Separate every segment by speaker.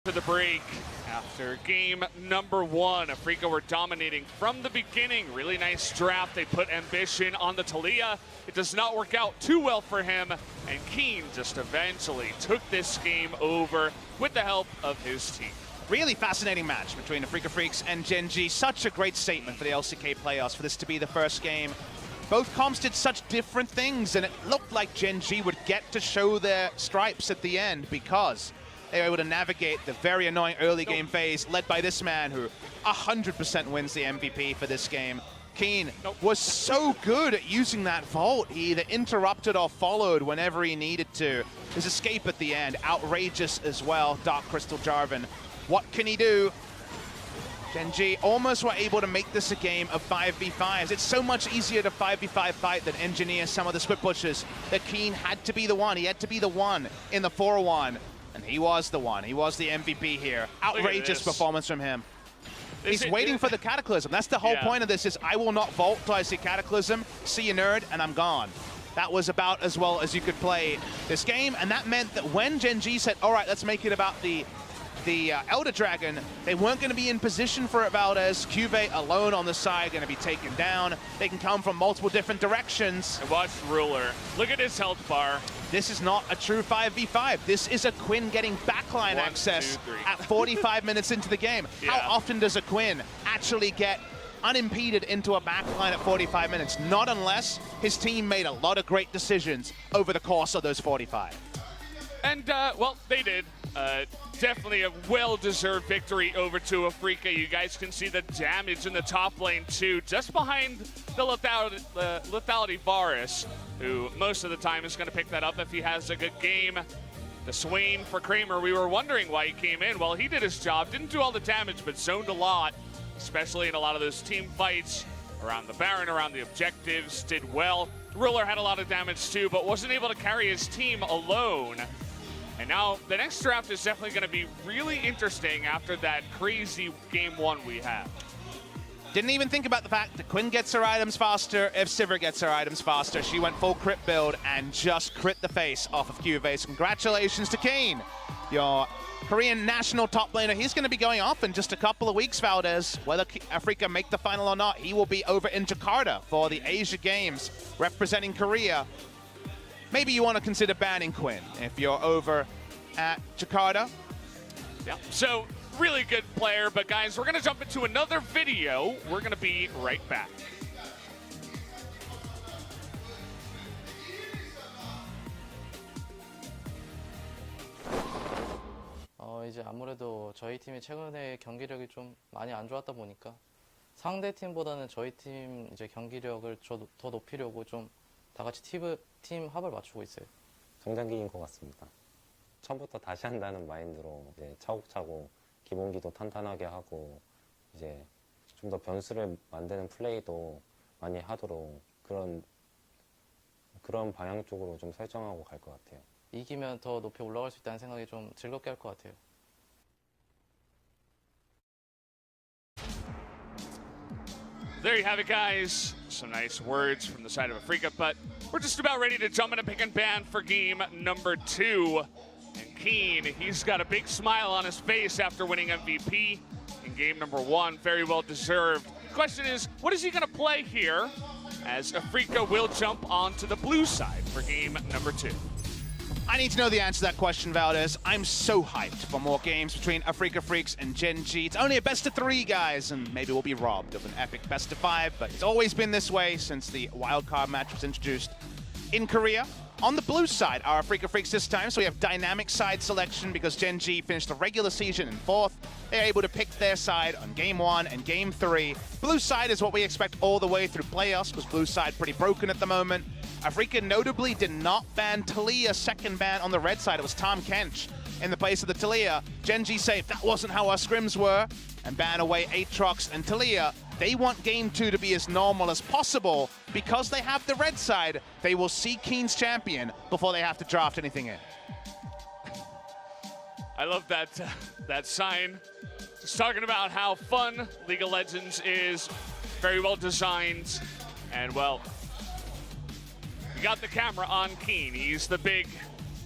Speaker 1: To the break after game number one. Afreeca were dominating from the beginning. Really nice draft. They put ambition on the Talia. It does not work out too well for him. And Keen just eventually took this game over with the help of his team.
Speaker 2: Really fascinating match between Afreeca Freecs and Gen G. Such a great statement for the LCK playoffs for this to be the first game. Both comps did such different things, and it looked like Gen G would get to show their stripes at the end because they were able to navigate the very annoying early game phase led by this man who 100% wins the MVP for this game. Keen was so good at using that vault. He either interrupted or followed whenever he needed to. His escape at the end, outrageous as well. Dark Crystal Jarvan. What can he do? Gen G almost were able to make this a game of 5v5s. It's so much easier to 5v5 fight than engineer some of the split pushes. That Keen had to be the one. He had to be the one in the 4-1. And he was the one. He was the MVP here. Outrageous performance from him. He's waiting for the Cataclysm. That's the whole point of this is I will not vault till I see Cataclysm, see you nerd, and I'm gone. That was about as well as you could play this game. And that meant that when Gen G said, all right, let's make it about the Elder Dragon, they weren't going to be in position for it, Valdez. Cuvee alone on the side, going to be taken down. They can come from multiple different directions.
Speaker 1: And watch Ruler. Look at his health bar.
Speaker 2: This is not a true 5v5. This is a Quinn getting backline access at 45 minutes into the game. How often does a Quinn actually get unimpeded into a backline at 45 minutes? Not unless his team made a lot of great decisions over the course of those 45.
Speaker 1: And, well, they did. Definitely a well-deserved victory over to Afreeca. You guys can see the damage in the top lane, too, just behind the lethality Varus, who most of the time is going to pick that up if he has a good game. The Swain for Kramer, we were wondering why he came in. Well, he did his job, didn't do all the damage, but zoned a lot, especially in a lot of those team fights around the Baron, around the objectives, did well. Ruler had a lot of damage, too, but wasn't able to carry his team alone. And now the next draft is definitely going to be really interesting after that crazy game one we have.
Speaker 2: Didn't even think about the fact that Quinn gets her items faster if Sivir gets her items faster. She went full crit build and just crit the face off of Cuvee. So congratulations to Keen, your Korean national top laner. He's going to be going off in just a couple of weeks, Valdez. Whether Afreeca make the final or not, he will be over in Jakarta for the Asia Games representing Korea. Maybe you want to consider banning Quinn if you're over at Jakarta.
Speaker 1: Yeah, so really good player, but guys, we're going to jump into another video. We're going to be right back.
Speaker 3: 이제 아무래도 저희 팀이 최근에 경기력이 좀 많이 안 좋았다 보니까 상대 팀보다는 저희 팀 이제 경기력을 더 높이려고 좀 다 같이 팀 합을 맞추고 있어요.
Speaker 4: 성장기인 것 같습니다. 처음부터 다시 한다는 마인드로 이제 차곡차곡 기본기도 탄탄하게 하고 이제 좀 더 변수를 만드는 플레이도 많이 하도록 그런 방향 쪽으로 좀 설정하고 갈 것 같아요.
Speaker 3: 이기면 더 높이 올라갈 수 있다는 생각이 좀 즐겁게 할 것 같아요.
Speaker 1: There you have it, guys. Some nice words from the side of Afreeca, but we're just about ready to jump into pick and ban for game number 2. And Keen, he's got a big smile on his face after winning MVP in game number 1. Very well deserved. The question is, what is he going to play here as Afreeca will jump onto the blue side for game number 2?
Speaker 2: I need to know the answer to that question, Valdez. I'm so hyped for more games between Afreeca Freecs and Gen G. It's only a best of 3, guys, and maybe we'll be robbed of an epic best of 5, but it's always been this way since the wildcard match was introduced in Korea. On the blue side are Afreeca Freecs this time, so we have dynamic side selection because Gen G finished the regular season in 4th. They're able to pick their side on game 1 and game 3. Blue side is what we expect all the way through playoffs because blue side pretty broken at the moment. Afreeca notably did not ban Talia second ban on the red side. It was Tom Kench in the place of the Talia. Gen G say that wasn't how our scrims were and ban away Aatrox and Talia. They want game 2 to be as normal as possible because they have the red side. They will see Keen's champion before they have to draft anything in.
Speaker 1: I love that sign. Just talking about how fun League of Legends is. Very well designed. And, well, we got the camera on Keen. He's the big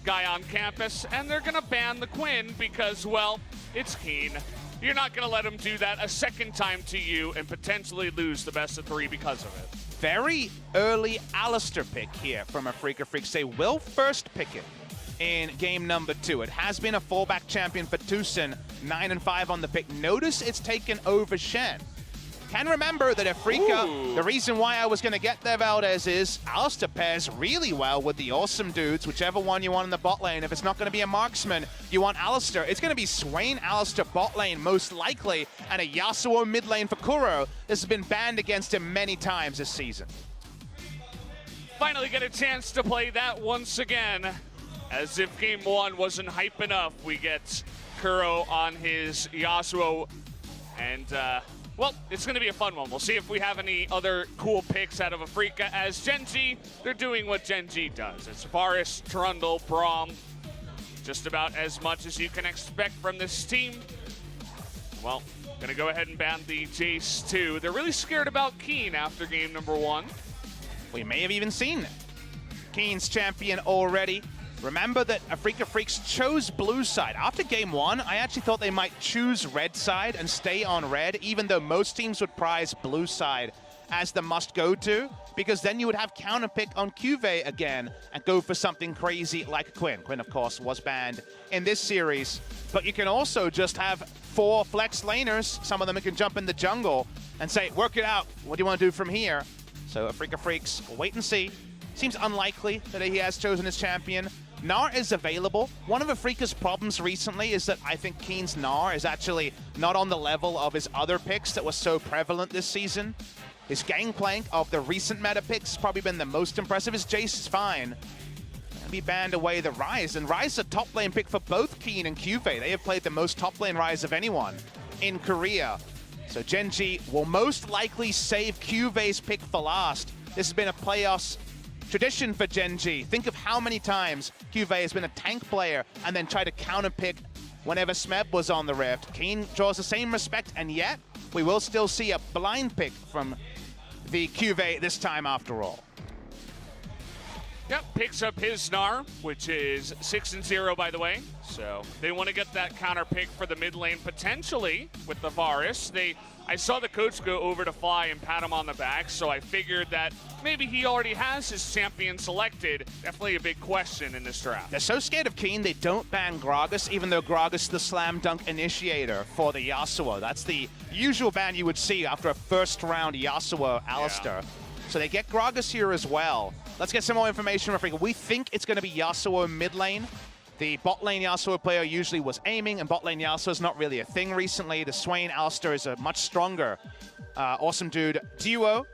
Speaker 1: guy on campus, and they're going to ban the Quinn because, well, it's Keen. You're not going to let him do that a second time to you and potentially lose the best of 3 because of it.
Speaker 2: Very early Alistair pick here from Afreeca Freecs. They will first pick it in game number 2. It has been a fallback champion for Tucson, 9-5 on the pick. Notice it's taken over Shen. Can remember that Afreeca, the reason why I was going to get there, Valdez, is Alistair pairs really well with the awesome dudes, whichever one you want in the bot lane. If it's not going to be a marksman, you want Alistair. It's going to be Swain Alistair bot lane, most likely, and a Yasuo mid lane for Kuro. This has been banned against him many times this season.
Speaker 1: Finally get a chance to play that once again. As if game 1 wasn't hype enough, we get Kuro on his Yasuo, and well, it's going to be a fun one. We'll see if we have any other cool picks out of Afreeca. As Gen G, they're doing what Gen G does. It's Varus, Trundle, Braum, just about as much as you can expect from this team. Well, going to go ahead and ban the Jace too. They're really scared about Keen after game number 1.
Speaker 2: We may have even seen Keen's champion already. Remember that Afreeca Freecs chose blue side. After game 1, I actually thought they might choose red side and stay on red, even though most teams would prize blue side as the must-go-to, because then you would have counterpick on Cuvée again and go for something crazy like Quinn. Quinn, of course, was banned in this series, but you can also just have 4 flex laners. Some of them can jump in the jungle and say, work it out. What do you want to do from here? So Afreeca Freecs, wait and see. Seems unlikely that he has chosen his champion. Gnar is available. One of Afreeca's problems recently is that I think Keen's Gnar is actually not on the level of his other picks that was so prevalent this season. His Gangplank of the recent meta picks has probably been the most impressive. His Jace is fine. And be banned away the Ryze. And Ryze is a top lane pick for both Keen and Cuvée. They have played the most top lane Ryze of anyone in Korea. So Gen G will most likely save Cuvé's pick for last. This has been a playoffs tradition for Gen G. Think of how many times Cuvée has been a tank player and then try to counterpick whenever Smeb was on the Rift. Keen draws the same respect, and yet we will still see a blind pick from the Cuvée this time after all.
Speaker 1: Yep, picks up his Gnar, which is 6-0 by the way. So they want to get that counter pick for the mid lane potentially with the Varus. I saw the coach go over to Fly and pat him on the back, so I figured that maybe he already has his champion selected. Definitely a big question in this draft.
Speaker 2: They're so scared of Keen, they don't ban Gragas, even though Gragas is the slam dunk initiator for the Yasuo. That's the usual ban you would see after a first round Yasuo Alistair. Yeah. So they get Gragas here as well. Let's get some more information from Afreeca. We think it's going to be Yasuo mid lane. The bot lane Yasuo player usually was aiming, and bot lane Yasuo is not really a thing recently. The Swain Alistair is a much stronger awesome dude duo.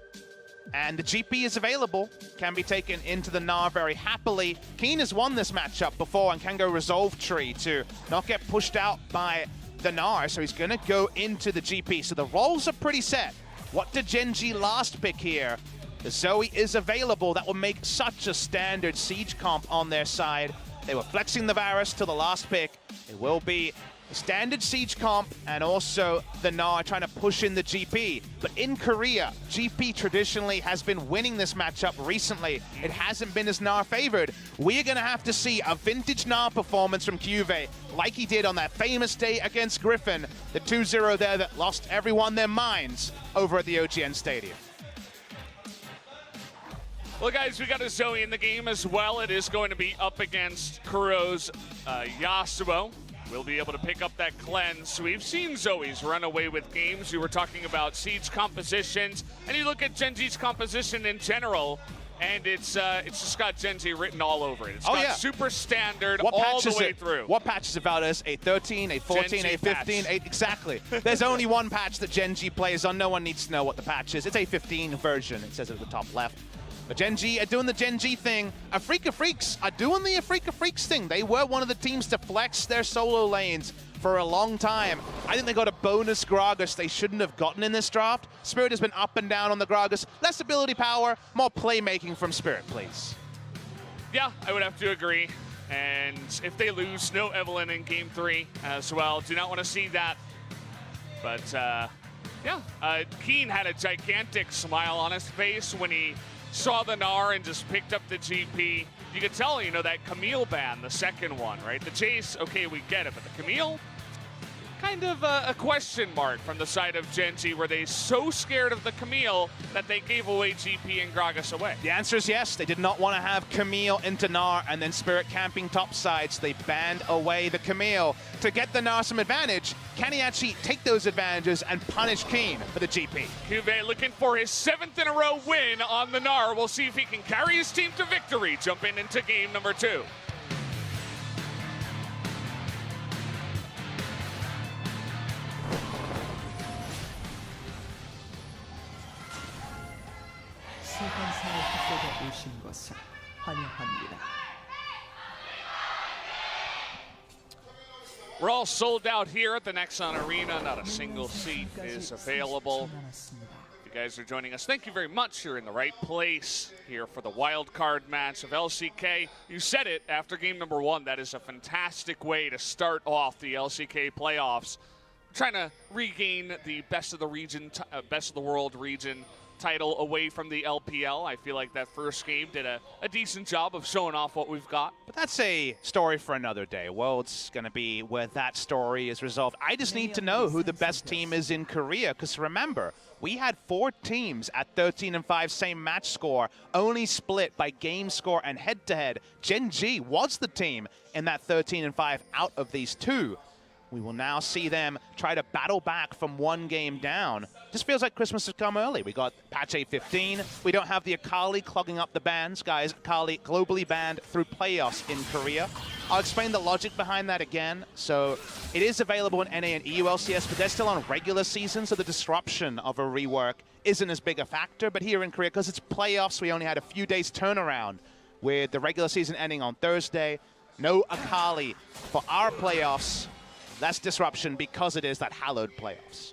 Speaker 2: And the GP is available, can be taken into the Gnar very happily. Keen has won this matchup before and can go Resolve Tree to not get pushed out by the Gnar, so he's going to go into the GP. So the roles are pretty set. What did Gen G last pick here? The Zoe is available. That will make such a standard siege comp on their side. They were flexing the Varus to the last pick. It will be a standard siege comp and also the Gnar trying to push in the GP. But in Korea, GP traditionally has been winning this matchup recently. It hasn't been as Gnar favored. We are going to have to see a vintage Gnar performance from Cuvée like he did on that famous day against Griffin. The 2-0 there that lost everyone their minds over at the OGN Stadium.
Speaker 1: Well, guys, we got a Zoe in the game as well. It is going to be up against Kuro's Yasuo. We'll be able to pick up that cleanse. We've seen Zoe's run away with games. We were talking about Siege compositions, and you look at Gen G's composition in general, and it's just got Gen G written all over it. It's got super standard all the way through.
Speaker 2: What patch is it about us? 8.13, 8.14, 8.15, 8, exactly. There's only one patch that Gen G plays on. No one needs to know what the patch is. It's 8.15 version. It says it at the top left. But Gen G are doing the Gen G thing. Afreeca Freecs are doing the Afreeca Freecs thing. They were one of the teams to flex their solo lanes for a long time. I think they got a bonus Gragas they shouldn't have gotten in this draft. Spirit has been up and down on the Gragas. Less ability power, more playmaking from Spirit, please.
Speaker 1: Yeah, I would have to agree. And if they lose, no Evelyn in Game 3 as well. Do not want to see that. But, Keen had a gigantic smile on his face when he saw the Gnar and just picked up the GP. You could tell, that Camille ban, the second one, right? The Chase, okay, we get it, but the Camille, kind of a question mark from the side of Gen G. Were they so scared of the Camille that they gave away GP and Gragas away?
Speaker 2: The answer is yes. They did not want to have Camille into Gnar and then Spirit camping topsides. They banned away the Camille to get the Gnar some advantage. Can he actually take those advantages and punish Keen for the GP?
Speaker 1: Cuvée looking for his 7th in a row win on the Gnar. We'll see if he can carry his team to victory, jumping into game number 2.
Speaker 5: 세관사의 학교에 오신 것을 환영합니다.
Speaker 1: We're all sold out here at the Nexon Arena. Not a single seat is available. If you guys are joining us, thank you very much. You're in the right place here for the wild card match of LCK. You said it after game number 1. That is a fantastic way to start off the LCK playoffs. Trying to regain the best of the region, best of the world region title away from the LPL. I feel like that first game did a decent job of showing off what we've got.
Speaker 2: But that's a story for another day. World's going to be where that story is resolved. I just need to know who the best team is in Korea, because remember, we had 4 teams at 13-5, same match score, only split by game score and head-to-head. Gen G was the team in that 13-5 out of these 2. We will now see them try to battle back from 1 game down. Just feels like Christmas has come early. We got patch 8.15. We don't have the Akali clogging up the bans. Guys, Akali globally banned through playoffs in Korea. I'll explain the logic behind that again. So it is available in NA and EU LCS, but they're still on regular season, so the disruption of a rework isn't as big a factor. But here in Korea, because it's playoffs, we only had a few days turnaround with the regular season ending on Thursday. No Akali for our playoffs. That's disruption because it is that hallowed playoffs.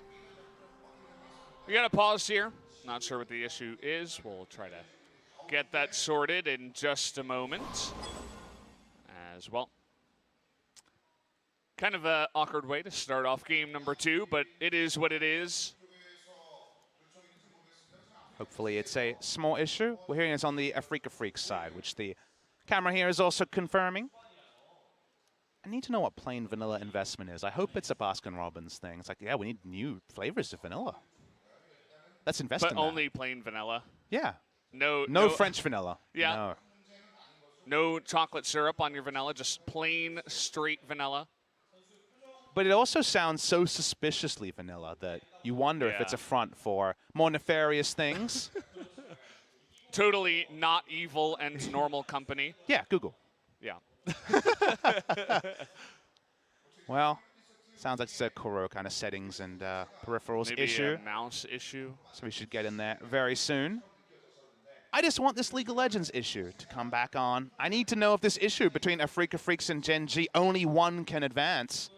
Speaker 1: We got to pause here. Not sure what the issue is. We'll try to get that sorted in just a moment as well. Kind of an awkward way to start off game number 2, but it is what it is.
Speaker 2: Hopefully it's a small issue. We're hearing it's on the Afreeca Freecs side, which the camera here is also confirming. I need to know what plain vanilla investment is. I hope it's a Baskin-Robbins thing. It's like, yeah, we need new flavors of vanilla. Let's invest in that.
Speaker 1: But only plain vanilla.
Speaker 2: Yeah.
Speaker 1: No
Speaker 2: French vanilla.
Speaker 1: Yeah. No chocolate syrup on your vanilla, just plain straight vanilla.
Speaker 2: But it also sounds so suspiciously vanilla that you wonder if it's a front for more nefarious things.
Speaker 1: Totally not evil and normal company.
Speaker 2: Yeah, Google.
Speaker 1: Yeah.
Speaker 2: Well, sounds like it's a Kuro kind of settings and peripherals
Speaker 1: Maybe
Speaker 2: issue.
Speaker 1: a mouse issue.
Speaker 2: So we should get in there very soon. I just want this League of Legends issue to come back on. I need to know if this issue between Afreeca Freecs and Gen G, only one can advance.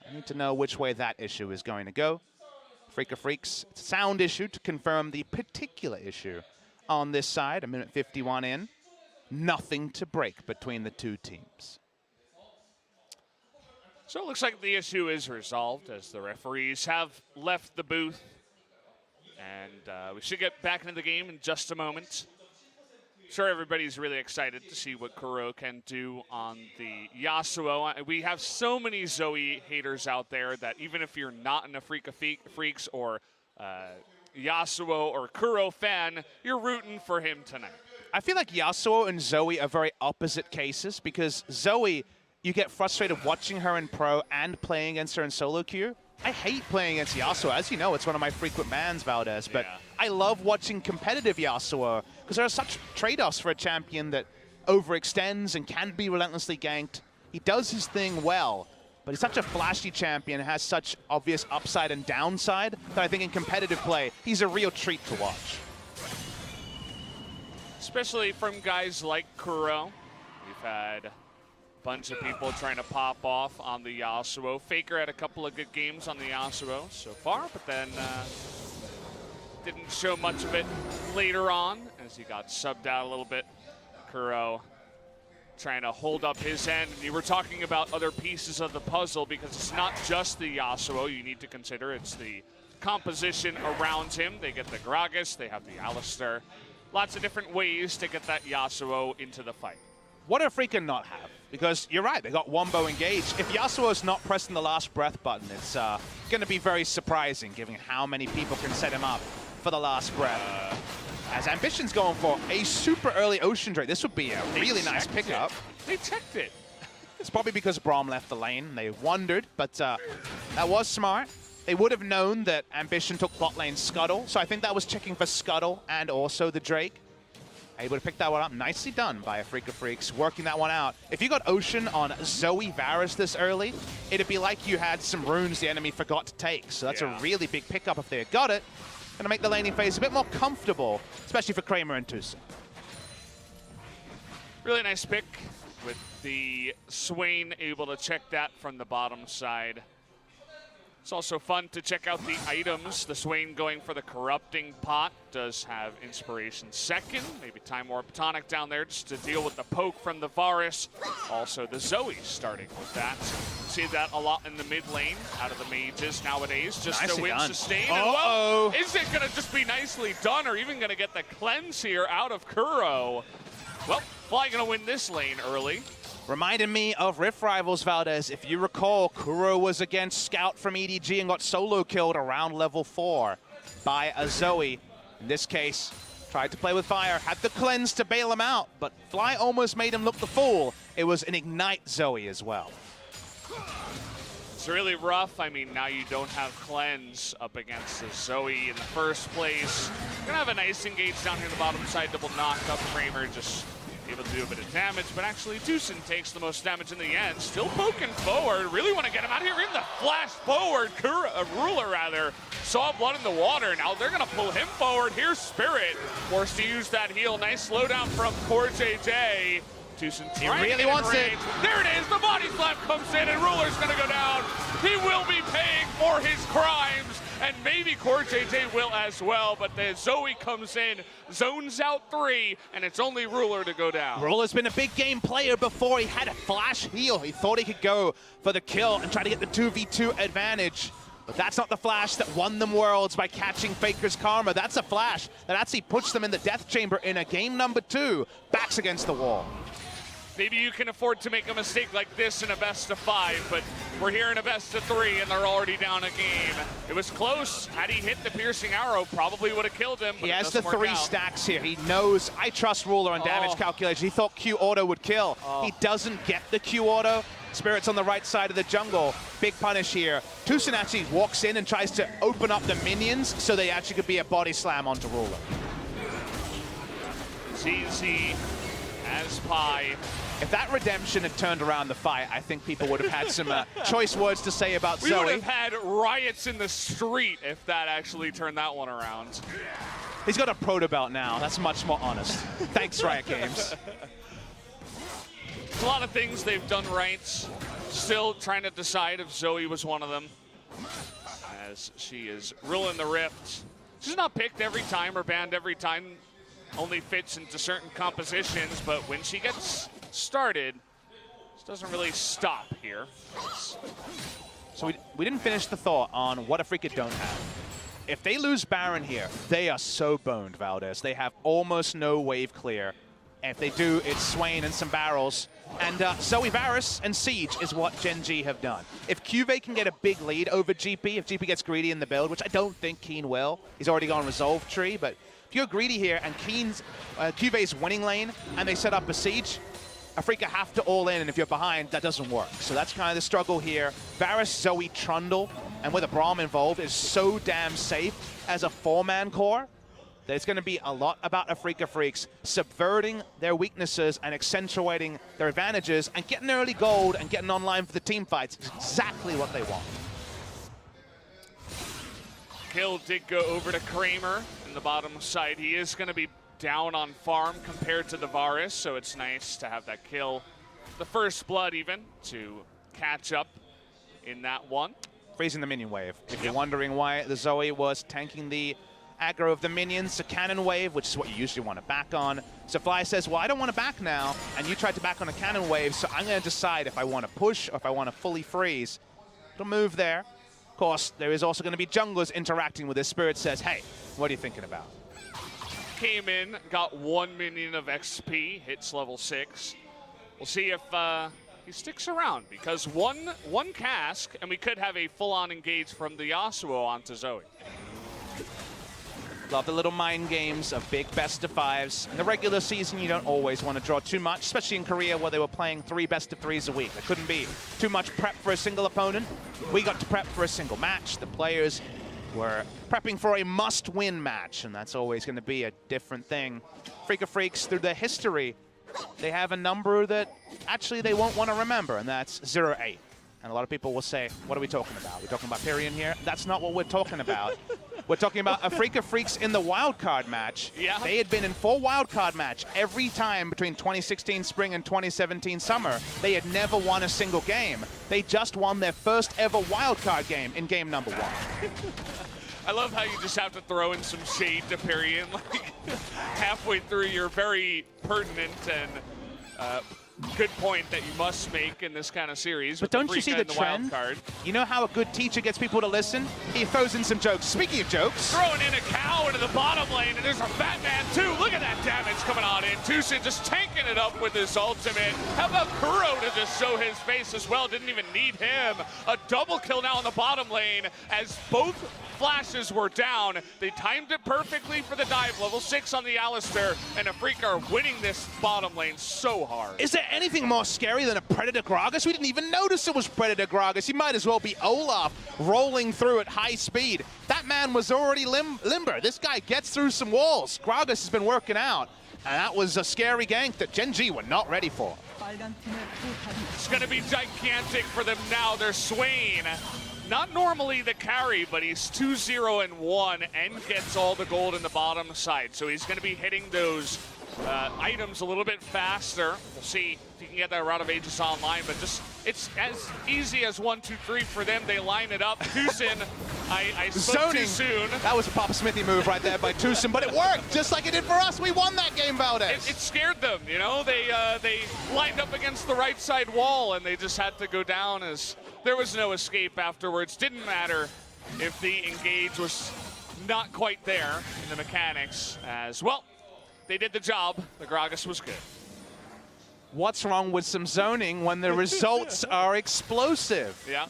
Speaker 2: I need to know which way that issue is going to go. Afreeca Freecs, it's a sound issue to confirm the particular issue on this side, a minute 51 in. Nothing to break between the 2 teams.
Speaker 1: So it looks like the issue is resolved as the referees have left the booth. And we should get back into the game in just a moment. I'm sure everybody's really excited to see what Kuro can do on the Yasuo. We have so many Zoe haters out there that even if you're not an Afreeca Freecs or Yasuo or Kuro fan, you're rooting for him tonight.
Speaker 2: I feel like Yasuo and Zoe are very opposite cases because Zoe, you get frustrated watching her in pro and playing against her in solo queue. I hate playing against Yasuo. As you know, it's one of my frequent bans, Valdez. But I love watching competitive Yasuo because there are such trade-offs for a champion that overextends and can be relentlessly ganked. He does his thing well, but he's such a flashy champion and has such obvious upside and downside that I think in competitive play, he's a real treat to watch.
Speaker 1: Especially from guys like Kuro. We've had a bunch of people trying to pop off on the Yasuo. Faker had a couple of good games on the Yasuo so far, but then didn't show much of it later on as he got subbed out a little bit. Kuro trying to hold up his end. And you were talking about other pieces of the puzzle because it's not just the Yasuo you need to consider. It's the composition around him. They get the Gragas, they have the Alistar. Lots of different ways to get that Yasuo into the fight.
Speaker 2: what do Afreeca not have? Because you're right, they got Wombo engaged. If Yasuo's not pressing the last breath button, it's going to be very surprising given how many people can set him up for the last breath. As Ambition's going for a super early Ocean Drake, this would be a really nice pickup.
Speaker 1: They checked it.
Speaker 2: It's probably because Braum left the lane. They wondered, but that was smart. They would have known that Ambition took bot lane Scuttle, so I think that was checking for Scuttle and also the Drake. Able to pick that one up. Nicely done by Afreeca Freecs, working that one out. If you got Ocean on Zoe Varus this early, it'd be like you had some runes the enemy forgot to take. So that's a really big pickup if they had got it. Gonna make the laning phase a bit more comfortable, especially for Kramer and Tucson.
Speaker 1: Really nice pick with the Swain able to check that from the bottom side. It's also fun to check out the items. The Swain going for the Corrupting Pot does have Inspiration second. Maybe Time Warp Tonic down there just to deal with the poke from the Varus. Also the Zoe starting with that. See that a lot in the mid lane out of the mages nowadays. Just to win sustain. And well, is it going to just be nicely done or even going to get the cleanse here out of Kuro? Well, Fly going to win this lane early.
Speaker 2: Reminded me of Rift Rivals, Valdez. If you recall, Kuro was against Scout from EDG and got solo killed around level 4 by a Zoe. In this case, tried to play with fire, had the cleanse to bail him out, but Fly almost made him look the fool. It was an Ignite Zoe as well.
Speaker 1: It's really rough. I mean, now you don't have cleanse up against the Zoe in the first place. You're gonna have a nice engage down here in the bottom side, double knock up. Kramer just able to do a bit of damage, but actually Tucson takes the most damage in the end. Still poking forward. Really want to get him out of here in the flash forward. Ruler rather saw blood in the water. Now they're gonna pull him forward. Here's Spirit, forced to use that heal. Nice slowdown from Core JJ. Tucson
Speaker 2: he really wants it.
Speaker 1: There it is. The body slam comes in, and Ruler's gonna go down. He will be paying for his crimes, and maybe Core JJ will as well. But the Zoe comes in, zones out 3, and it's only Ruler to go down.
Speaker 2: Ruler's been a big game player before. He had a flash heal. He thought he could go for the kill and try to get the 2v2 advantage. But that's not the flash that won them worlds by catching Faker's Karma. That's a flash that actually puts them in the death chamber in a game number 2. Backs against the wall.
Speaker 1: Maybe you can afford to make a mistake like this in a best of 5, but we're here in a best of 3, and they're already down a game. It was close. Had he hit the piercing arrow, probably would have killed him. But
Speaker 2: he has the 3 stacks here. He knows, I trust Ruler on damage calculation. He thought Q auto would kill. He doesn't get the Q auto. Spirit's on the right side of the jungle. Big punish here. Tucson actually walks in and tries to open up the minions so they actually could be a body slam onto Ruler.
Speaker 1: It's easy as pie.
Speaker 2: If that redemption had turned around the fight, I think people would have had some choice words to say about Zoe.
Speaker 1: We would have had riots in the street if that actually turned that one around.
Speaker 2: He's got a proto belt now. That's much more honest. Thanks, Riot Games.
Speaker 1: There's a lot of things they've done right. Still trying to decide if Zoe was one of them, as she is ruling the Rift. She's not picked every time or banned every time. Only fits into certain compositions, but when she gets started, she doesn't really stop here.
Speaker 2: So we didn't finish the thought on what Afreeca don't have. If they lose Baron here, they are so boned, Valdez. They have almost no wave clear. And if they do, it's Swain and some barrels. And Zoe Varus and Siege is what Gen G have done. If Cuvee can get a big lead over GP, if GP gets greedy in the build, which I don't think Keen will, he's already gone Resolve Tree, but if you're greedy here and Cuvee's winning lane and they set up a Siege, Afreeca have to all in, and if you're behind, that doesn't work. So that's kind of the struggle here. Varus, Zoe, Trundle, and with a Braum involved is so damn safe as a 4-man core that it's going to be a lot about Afreeca Freecs subverting their weaknesses and accentuating their advantages and getting early gold and getting online for the team fights. It's exactly what they want.
Speaker 1: Kill did go over to Kramer in the bottom side. He is going to be down on farm compared to the Varus, so it's nice to have that kill. The first blood even to catch up in that one.
Speaker 2: Freezing the minion wave. If you're wondering why the Zoe was tanking the aggro of the minions, a cannon wave, which is what you usually want to back on. So Fly says, well, I don't want to back now, and you tried to back on a cannon wave, so I'm going to decide if I want to push or if I want to fully freeze. It'll move there. Of course, there is also going to be junglers interacting with this. Spirit says, hey, what are you thinking about?
Speaker 1: Came in, got 1 minion of XP, hits level 6. We'll see if he sticks around, because one cask, and we could have a full-on engage from the Yasuo onto Zoe.
Speaker 2: Love the little mind games of big best-of-5s. In the regular season, you don't always want to draw too much, especially in Korea where they were playing 3 best-of-3s a week. There couldn't be too much prep for a single opponent. We got to prep for a single match. The players were prepping for a must-win match, and that's always going to be a different thing. Afreeca Freecs, through their history, they have a number that actually they won't want to remember, and that's 0-8. And a lot of people will say, what are we talking about? We're talking about Pyrian here? That's not what we're talking about. We're talking about Afreeca Freecs in the wildcard match.
Speaker 1: Yeah.
Speaker 2: They had been in 4 wildcard match every time between 2016 spring and 2017 summer. They had never won a single game. They just won their first ever wildcard game in game number 1.
Speaker 1: I love how you just have to throw in some shade to Pyrian. Like, halfway through, you're very pertinent and good point that you must make in this kind of series.
Speaker 2: But don't you see the trend?
Speaker 1: Card.
Speaker 2: You know how a good teacher gets people to listen? He throws in some jokes. Speaking of jokes.
Speaker 1: Throwing in a cow into the bottom lane, and there's a fat man too. Look at that damage coming on in. Tucson just tanking it up with his ultimate. How about Kuro to just show his face as well? Didn't even need him. A double kill now in the bottom lane as both flashes were down. They timed it perfectly for the dive. Level 6 on the Alistair, and Afreeca are winning this bottom lane so hard.
Speaker 2: Is there anything more scary than a Predator Gragas? We didn't even notice it was Predator Gragas. He might as well be Olaf rolling through at high speed. That man was already limber. This guy gets through some walls. Gragas has been working out, and that was a scary gank that Gen G were not ready for.
Speaker 1: It's going to be gigantic for them now. They're Swain. Not normally the carry, but he's 2-0-1 and gets all the gold in the bottom side. So he's going to be hitting those items a little bit faster. We'll see if he can get that Route of Ages online, but just it's as easy as 1, 2, 3 for them. They line it up. Tucson, I spoke too soon.
Speaker 2: That was a Papa Smithy move right there by Tucson, but it worked just like it did for us. We won that game, Valdez.
Speaker 1: It scared them, you know. They lined up against the right side wall, and they just had to go down as there was no escape afterwards. Didn't matter if the engage was not quite there in the mechanics as well. They did the job. The Gragas was good.
Speaker 2: What's wrong with some zoning when the results are explosive?
Speaker 1: Yeah.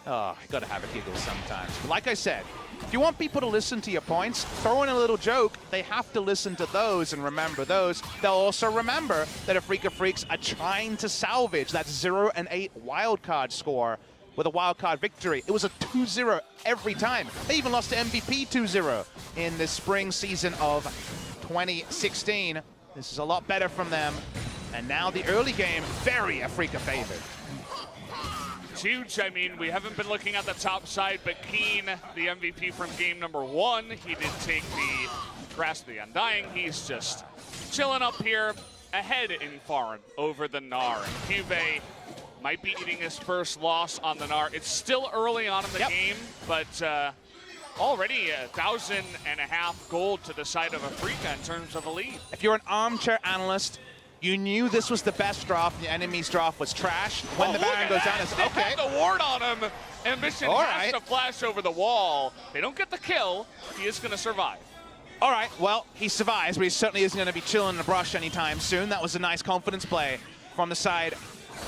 Speaker 2: Oh, you gotta have a giggle sometimes. But like I said, if you want people to listen to your points, throw in a little joke. They have to listen to those and remember those. They'll also remember that Afreeca Freecs are trying to salvage that 0-8 wildcard score with a wildcard victory. It was a 2-0 every time. They even lost to MVP 2-0 in the spring season of 2016. This is a lot better from them. And now the early game, very Afreeca favored.
Speaker 1: It's huge. I mean, we haven't been looking at the top side, but Keen, the MVP from game number 1, he did take the Grasp of the Undying. He's just chilling up here, ahead in farm over the Gnar. And Cube might be eating his first loss on the Gnar. It's still early on in the game, but already 1,500 gold to the side of Afreeca in terms of a lead.
Speaker 2: If you're an armchair analyst, you knew this was the best draft. The enemy's draft was trash. When the Baron goes down, it's
Speaker 1: They
Speaker 2: okay.
Speaker 1: had the ward on him. Ambition has to flash over the wall. They don't get the kill. He is going to survive.
Speaker 2: All right, well, he survives, but he certainly isn't going to be chilling in the brush anytime soon. That was a nice confidence play from the side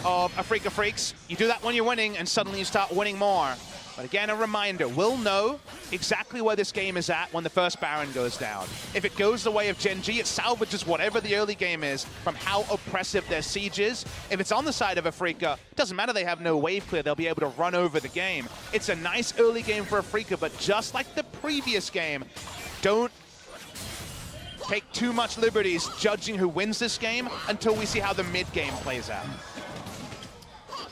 Speaker 2: of Afreeca Freecs. You do that when you're winning, and suddenly you start winning more. But again, a reminder, we'll know exactly where this game is at when the first Baron goes down. If it goes the way of Gen G, it salvages whatever the early game is from how oppressive their siege is. If it's on the side of Afreeca, it doesn't matter they have no wave clear, they'll be able to run over the game. It's a nice early game for Afreeca, but just like the previous game, don't take too much liberties judging who wins this game until we see how the mid game plays out.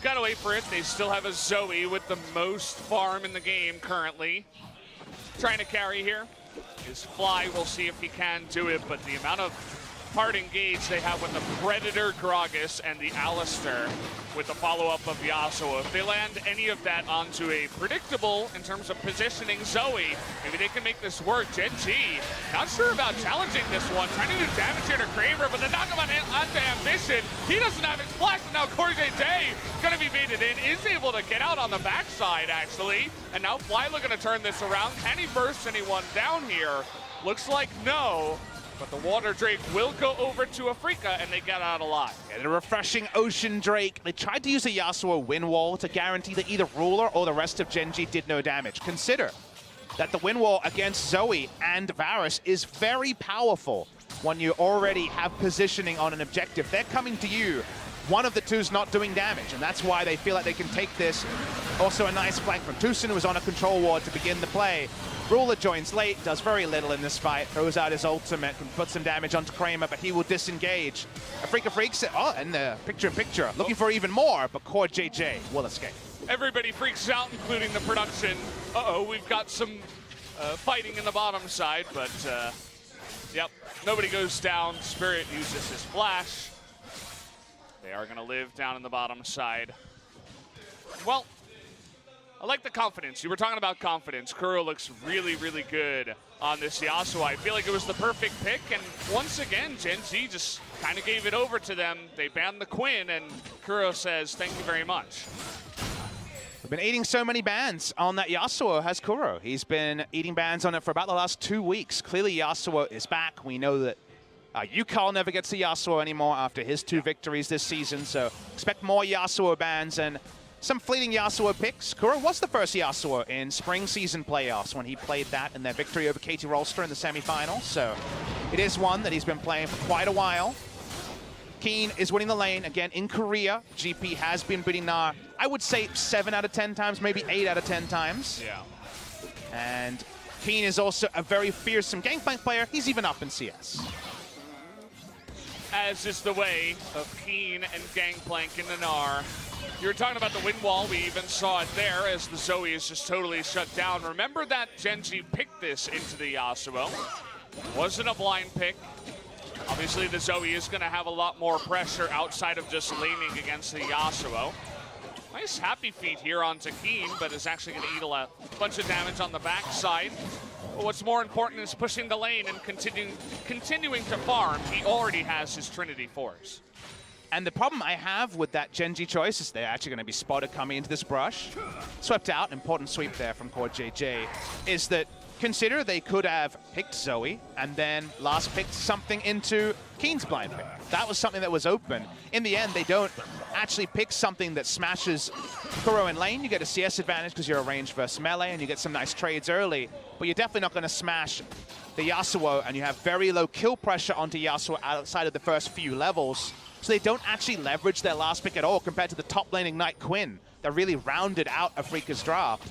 Speaker 1: Gotta wait for it. They still have a Zoe with the most farm in the game currently. Trying to carry here. His Fly, we'll see if he can do it, but the amount of hard engage they have with the Predator Gragas and the Alistair with the follow-up of Yasuo. If they land any of that onto a predictable, in terms of positioning Zoe, maybe they can make this work. Gen G, not sure about challenging this one. Trying to do damage here to Kramer, but the knock-up onto Ambition. He doesn't have his flash, and now Corey Day gonna be baited in, is able to get out on the backside, actually. And now Fly looking to turn this around. Can he burst anyone down here? Looks like no. But the Water Drake will go over to Afreeca, and they get out alive.
Speaker 2: And a refreshing Ocean Drake. They tried to use a Yasuo wind wall to guarantee that either Ruler or the rest of Gen G did no damage. Consider that the wind wall against Zoe and Varus is very powerful when you already have positioning on an objective. They're coming to you. One of the two's not doing damage, and that's why they feel like they can take this. Also a nice flank from Tucson, who was on a control ward to begin the play. Ruler joins late, does very little in this fight, throws out his ultimate, can put some damage onto Kramer, but he will disengage. Afreeca Freecs, and the picture-in-picture, looking for even more, but Core JJ will escape.
Speaker 1: Everybody freaks out, including the production. Uh-oh, we've got some fighting in the bottom side, but yep, nobody goes down. Spirit uses his flash. They are going to live down in the bottom side. Well, I like the confidence. You were talking about confidence. Kuro looks really, really good on this Yasuo. I feel like it was the perfect pick, and once again, Gen Z just kind of gave it over to them. They banned the Quinn, and Kuro says, thank you very much.
Speaker 2: We've been eating so many bans on that Yasuo, has Kuro. He's been eating bans on it for about the last 2 weeks. Clearly, Yasuo is back. We know that Yukal never gets to Yasuo anymore after his 2 victories this season, so expect more Yasuo bans and some fleeting Yasuo picks. Kuro was the first Yasuo in spring season playoffs when he played that in their victory over Katie Rolster in the semifinals, so it is one that he's been playing for quite a while. Keen is winning the lane again in Korea. GP has been beating Nar, I would say 7 out of 10 times, maybe 8 out of 10 times.
Speaker 1: Yeah.
Speaker 2: And Keen is also a very fearsome Gangplank player. He's even up in CS.
Speaker 1: As is the way of Keen and Gangplank in the Gnar. You were talking about the wind wall. We even saw it there as the Zoe is just totally shut down. Remember that Gen G picked this into the Yasuo. Wasn't a blind pick. Obviously, the Zoe is going to have a lot more pressure outside of just laning against the Yasuo. Nice happy feet here onto Keen, but is actually going to eat a bunch of damage on the backside. But what's more important is pushing the lane and continuing to farm. He already has his Trinity Force.
Speaker 2: And the problem I have with that Gen G choice is they're actually going to be spotted coming into this brush. Swept out, important sweep there from Core JJ, is that consider they could have picked Zoe and then last picked something into Keen's blind pick. That was something that was open. In the end, they don't actually pick something that smashes Kuro in lane. You get a CS advantage because you're a range versus melee and you get some nice trades early, but you're definitely not going to smash the Yasuo, and you have very low kill pressure onto Yasuo outside of the first few levels. So they don't actually leverage their last pick at all compared to the top laning Knight Quinn that really rounded out Afreeca's draft.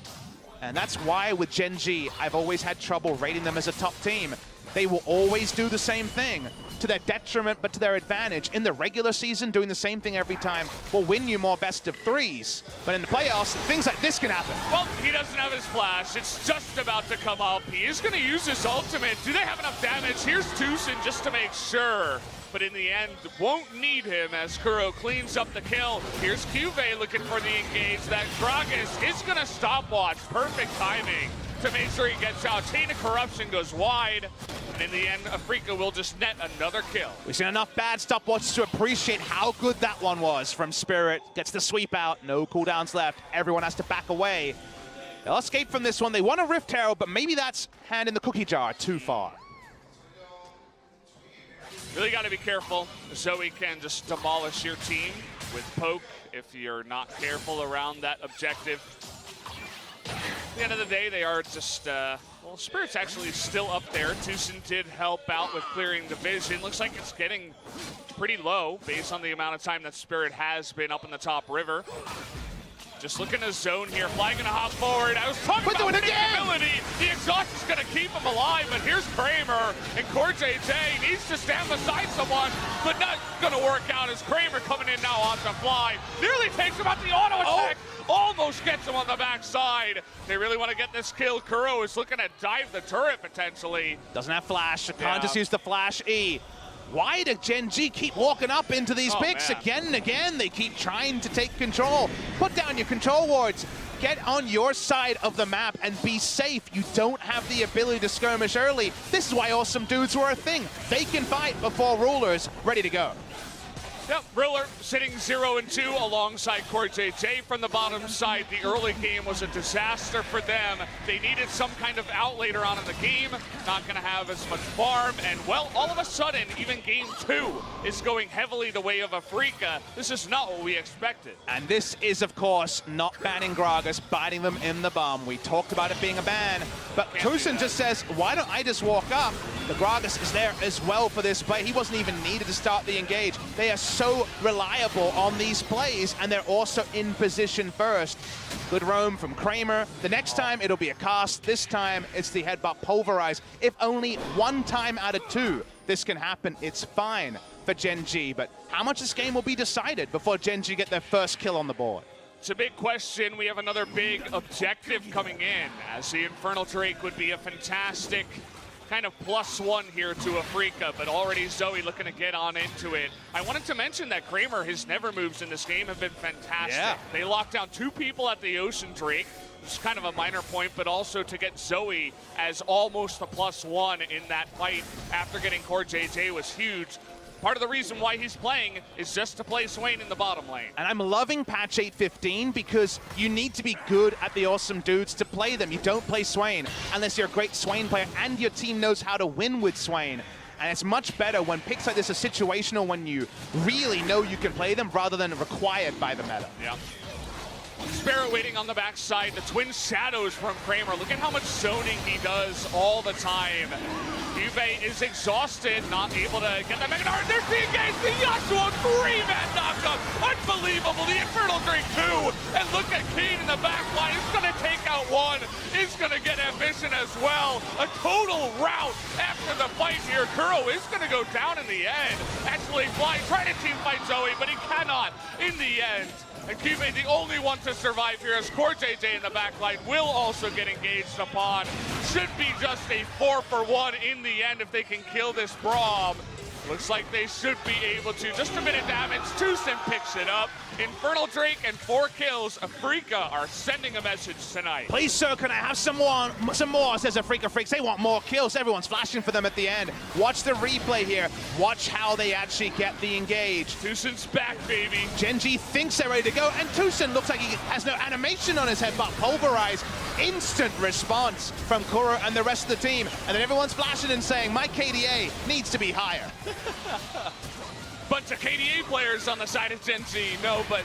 Speaker 2: And that's why with Gen G, I've always had trouble rating them as a top team. They will always do the same thing to their detriment, but to their advantage. In the regular season, doing the same thing every time will win you more best of 3s. But in the playoffs, things like this can happen.
Speaker 1: Well, he doesn't have his flash. It's just about to come up. He is going to use his ultimate. Do they have enough damage? Here's Tucson just to make sure. But in the end, won't need him as Kuro cleans up the kill. Here's Cuvee looking for the engage. That Gragas is going to stopwatch. Perfect timing to make sure he gets out. Chain of Corruption goes wide. And in the end, Afreeca will just net another kill.
Speaker 2: We've seen enough bad stopwatches to appreciate how good that one was from Spirit. Gets the sweep out. No cooldowns left. Everyone has to back away. They'll escape from this one. They want a Rift Herald, but maybe that's hand in the cookie jar too far.
Speaker 1: Really got to be careful. Zoe can just demolish your team with poke if you're not careful around that objective. At the end of the day, they are just, well, Spirit's actually still up there. Tucson did help out with clearing the vision. Looks like it's getting pretty low based on the amount of time that Spirit has been up in the top river. Just looking to zone here, flying gonna hop forward. I was talking about predictability. The exhaust is gonna keep him alive, but here's Kramer, and Core JJ needs to stand beside someone, but not gonna work out as Kramer coming in now on the fly. Nearly takes him out the auto attack, almost gets him on the backside. They really wanna get this kill. Kuro is looking to dive the turret potentially.
Speaker 2: Doesn't have flash, can't just use the flash E. Why do Gen G keep walking up into these picks again and again? They keep trying to take control. Put down your control wards. Get on your side of the map and be safe. You don't have the ability to skirmish early. This is why awesome dudes were a thing. They can fight before Rulers ready to go.
Speaker 1: Yep, Riller sitting 0-2 alongside Core JJ from the bottom side. The early game was a disaster for them. They needed some kind of out later on in the game. Not going to have as much farm. And, well, all of a sudden, even game 2 is going heavily the way of Afreeca. This is not what we expected.
Speaker 2: And this is, of course, not banning Gragas, biting them in the bum. We talked about it being a ban, but Tucson just says, why don't I just walk up? The Gragas is there as well for this play. He wasn't even needed to start the engage. They are so reliable on these plays, and they're also in position first. Good roam from Kramer. The next time, it'll be a cast. This time, it's the headbutt pulverize. If only one time out of 2 this can happen, it's fine for Gen G. But how much this game will be decided before Gen G get their first kill on the board?
Speaker 1: It's a big question. We have another big objective coming in, as the Infernal Drake would be a fantastic kind of +1 here to Afreeca, but already Zoe looking to get on into it. I wanted to mention that Kramer, his never moves in this game have been fantastic.
Speaker 2: Yeah.
Speaker 1: They locked down 2 people at the Ocean Drake, which is kind of a minor point, but also to get Zoe as almost a +1 in that fight after getting Core JJ was huge. Part of the reason why he's playing is just to play Swain in the bottom lane.
Speaker 2: And I'm loving patch 8.15 because you need to be good at the awesome dudes to play them. You don't play Swain unless you're a great Swain player and your team knows how to win with Swain. And it's much better when picks like this are situational, when you really know you can play them rather than required by the meta.
Speaker 1: Yeah. Spirit waiting on the backside. The twin shadows from Kramer. Look at how much zoning he does all the time. Juve is exhausted, not able to get the Mega Dart. There's the engage. The Yasuo 3-man knockup. Unbelievable. The Infernal Drake 2. And look at Kane in the back line. He's going to take out 1. He's going to get Ambition as well. A total rout after the fight here. Kuro is going to go down in the end. Actually, Fly trying to team fight Zoe, but he cannot in the end. And Cube, the only one to survive here, as Core JJ in the backline will also get engaged upon. Should be just a 4-for-1 in the end if they can kill this Braum. Looks like they should be able to. Just a bit of damage. Tucson picks it up. Infernal Drake and 4 kills. Afreeca are sending a message tonight.
Speaker 2: Please, sir, can I have some more, says Afreeca Freecs. They want more kills. Everyone's flashing for them at the end. Watch the replay here. Watch how they actually get the engage.
Speaker 1: Tucson's back, baby.
Speaker 2: Gen G thinks they're ready to go, and Tucson looks like he has no animation on his head, but pulverize. Instant response from Kuro and the rest of the team. And then everyone's flashing and saying, my KDA needs to be higher.
Speaker 1: Bunch of KDA players on the side of Gen Z. No, but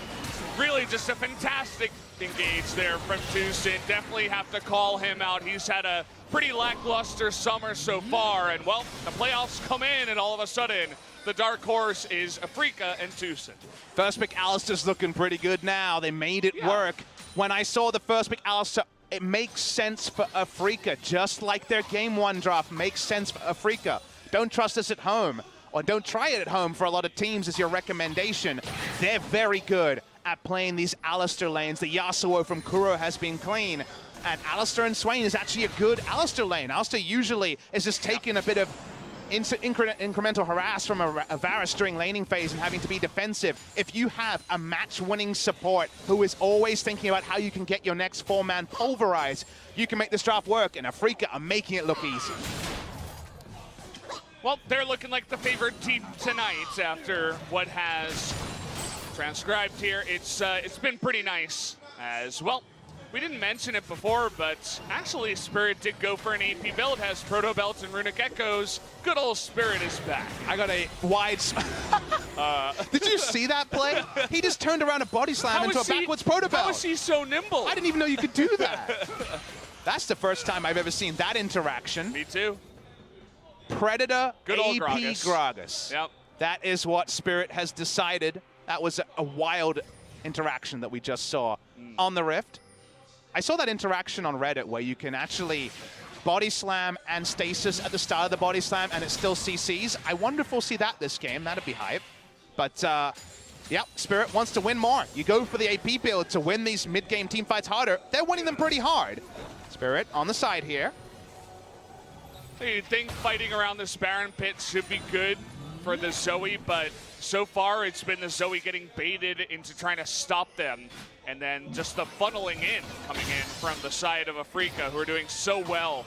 Speaker 1: really just a fantastic engage there from Tucson. Definitely have to call him out. He's had a pretty lackluster summer so far. And, well, the playoffs come in, and all of a sudden, the dark horse is Afreeca and Tucson.
Speaker 2: First pick Alistair's looking pretty good now. They made it work. When I saw the first pick Alistair, it makes sense for Afreeca, just like their game 1 draft makes sense for Afreeca. Don't trust us at home, or don't try it at home for a lot of teams as your recommendation. They're very good at playing these Alistair lanes. The Yasuo from Kuro has been clean, and Alistair and Swain is actually a good Alistair lane. Alistair usually is just taking a bit of incremental harass from a Varus during laning phase and having to be defensive. If you have a match-winning support who is always thinking about how you can get your next 4-man pulverize, you can make this draft work, and Afreeca are making it look easy.
Speaker 1: Well, they're looking like the favorite team tonight after what has transcribed here. It's been pretty nice as well. We didn't mention it before, but actually Spirit did go for an AP build, has Proto Belts and Runic Echoes. Good old Spirit is back.
Speaker 2: I got a wide... Did you see that play? He just turned around a body slam into a backwards Proto Belt.
Speaker 1: How is he so nimble?
Speaker 2: I didn't even know you could do that. That's the first time I've ever seen that interaction.
Speaker 1: Me too.
Speaker 2: Predator,
Speaker 1: good old
Speaker 2: AP
Speaker 1: Gragas. Yep.
Speaker 2: That is what Spirit has decided. That was a wild interaction that we just saw on the Rift. I saw that interaction on Reddit where you can actually body slam and stasis at the start of the body slam and it still CCs. I wonder if we'll see that this game. That'd be hype. But, yeah, Spirit wants to win more. You go for the AP build to win these mid-game team fights harder. They're winning them pretty hard. Spirit on the side here.
Speaker 1: You'd think fighting around this Baron pit should be good for the Zoe, but so far it's been the Zoe getting baited into trying to stop them, and then just the funneling in, coming in from the side of Afreeca, who are doing so well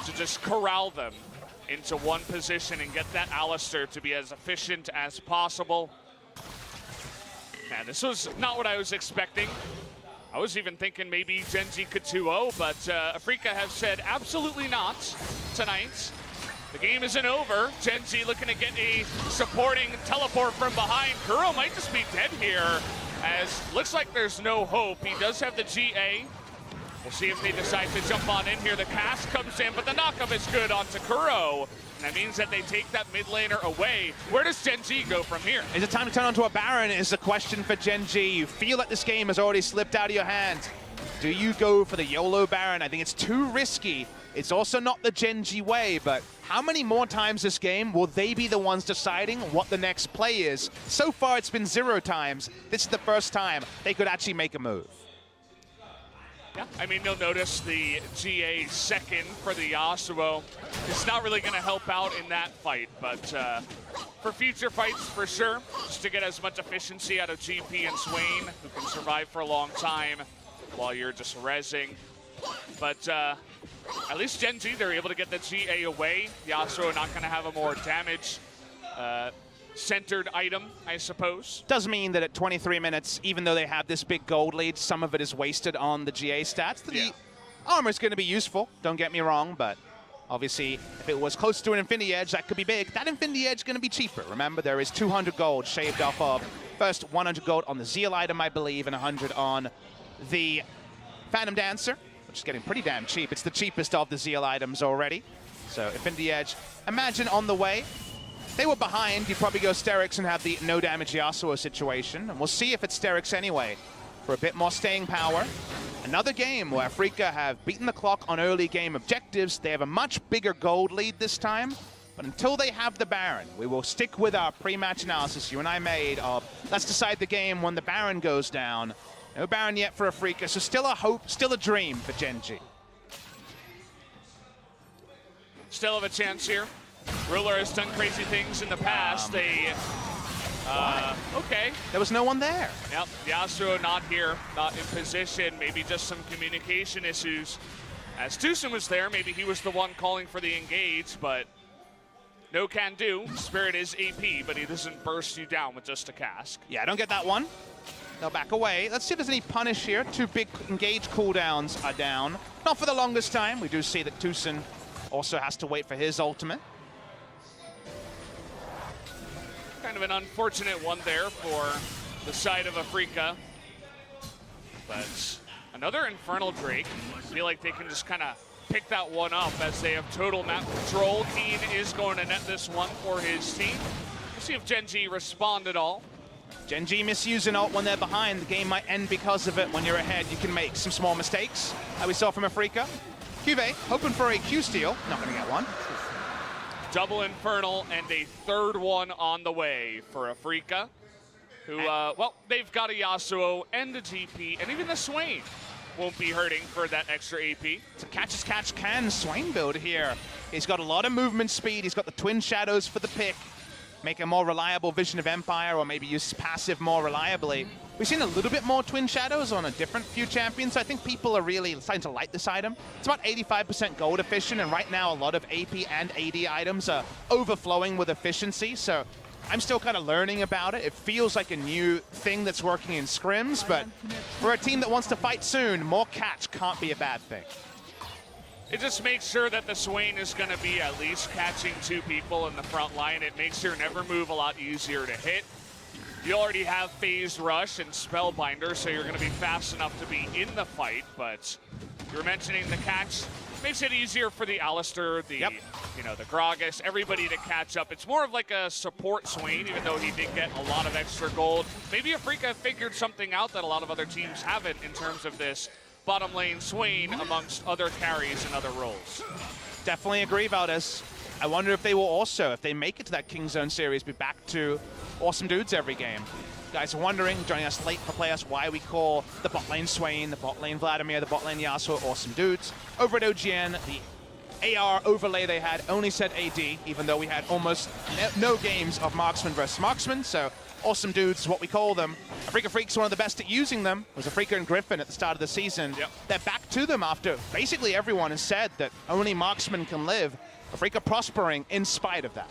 Speaker 1: to just corral them into one position and get that Alistair to be as efficient as possible. And this was not what I was expecting. I was even thinking maybe Gen.G could 2-0, but Afreeca have said absolutely not tonight. The game isn't over. Gen.G looking to get a supporting teleport from behind. Kuro might just be dead here, as looks like there's no hope. He does have the GA. We'll see if they decide to jump on in here. The cast comes in, but the knockup is good onto Kuro. And that means that they take that mid laner away. Where does Gen.G go from here?
Speaker 2: Is it time to turn onto a Baron is the question for Gen.G. You feel that this game has already slipped out of your hands. Do you go for the YOLO Baron? I think it's too risky. It's also not the Gen.G way, but how many more times this game will they be the ones deciding what the next play is? So far, it's been 0 times. This is the first time they could actually make a move.
Speaker 1: Yeah, I mean, you'll notice the GA second for the Yasuo. It's not really going to help out in that fight, but for future fights, for sure, just to get as much efficiency out of GP and Swain, who can survive for a long time while you're just rezzing. But at least Gen.G, they're able to get the GA away. Yasuo not going to have a more damage centered item, I suppose.
Speaker 2: Does mean that at 23 minutes, even though they have this big gold lead, some of it is wasted on the GA stats. The armor is going to be useful, don't get me wrong, but obviously if it was close to an Infinity Edge, that could be big. That Infinity Edge is going to be cheaper. Remember, there is 200 gold shaved off of first 100 gold on the Zeal item, I believe, and 100 on the Phantom Dancer, which is getting pretty damn cheap. It's the cheapest of the Zeal items already. So Infinity Edge, imagine on the way. They were behind, you probably go Sterix and have the no damage Yasuo situation. And we'll see if it's Sterix anyway for a bit more staying power. Another game where Afreeca have beaten the clock on early game objectives. They have a much bigger gold lead this time. But until they have the Baron, we will stick with our pre-match analysis you and I made of let's decide the game when the Baron goes down. No Baron yet for Afreeca, so still a hope, still a dream for Gen.G.
Speaker 1: Still have a chance here. Ruler has done crazy things in the past. Okay.
Speaker 2: There was no one there.
Speaker 1: Yep, Yasuo not here, not in position. Maybe just some communication issues. As Tucson was there, maybe he was the one calling for the engage, but no can do. Spirit is AP, but he doesn't burst you down with just a cask.
Speaker 2: Yeah, I don't get that one. They'll back away. Let's see if there's any punish here. 2 big engage cooldowns are down. Not for the longest time. We do see that Tucson also has to wait for his ultimate.
Speaker 1: Kind of an unfortunate one there for the side of Afreeca. But another Infernal Drake. I feel like they can just kind of pick that one up as they have total map control. Keen is going to net this one for his team. We'll see if Gen.G respond at all.
Speaker 2: Gen.G misusing ult when they're behind. The game might end because of it. When you're ahead, you can make some small mistakes, like we saw from Afreeca. Cuvée hoping for a Q steal. Not going to get one.
Speaker 1: Double Infernal and a third one on the way for Afreeca, who, well, they've got a Yasuo and a GP, and even the Swain won't be hurting for that extra AP.
Speaker 2: It's a catch-as-catch-can Swain build here. He's got a lot of movement speed. He's got the Twin Shadows for the pick. Make a more reliable Vision of Empire, or maybe use passive more reliably. We've seen a little bit more Twin Shadows on a different few champions, so I think people are really starting to like this item. It's about 85% gold efficient, and right now a lot of AP and AD items are overflowing with efficiency, so I'm still kind of learning about it. It feels like a new thing that's working in scrims, but for a team that wants to fight soon, more catch can't be a bad thing.
Speaker 1: It just makes sure that the Swain is going to be at least catching 2 people in the front line. It makes your never move a lot easier to hit. You already have Phased Rush and Spellbinder, so you're going to be fast enough to be in the fight, but you're mentioning the catch. Makes it easier for the Alistair, the you know, the Gragas, everybody to catch up. It's more of like a support Swain, even though he did get a lot of extra gold. Maybe Afreeca figured something out that a lot of other teams haven't in terms of this bottom lane Swain amongst other carries and other roles.
Speaker 2: Definitely agree, Valdez. I wonder if they will also, if they make it to that King Zone series, be back to awesome dudes every game. You guys are wondering, joining us late for Players, why we call the bot lane Swain, the bot lane Vladimir, the bot lane Yasuo awesome dudes. Over at OGN, the AR overlay they had only said AD, even though we had almost no games of marksman versus marksman, so awesome dudes is what we call them. Afreeca Freecs, one of the best at using them. It was Afreeca and Griffin at the start of the season. They're back to them after basically everyone has said that only marksmen can live. Afreeca prospering in spite of that.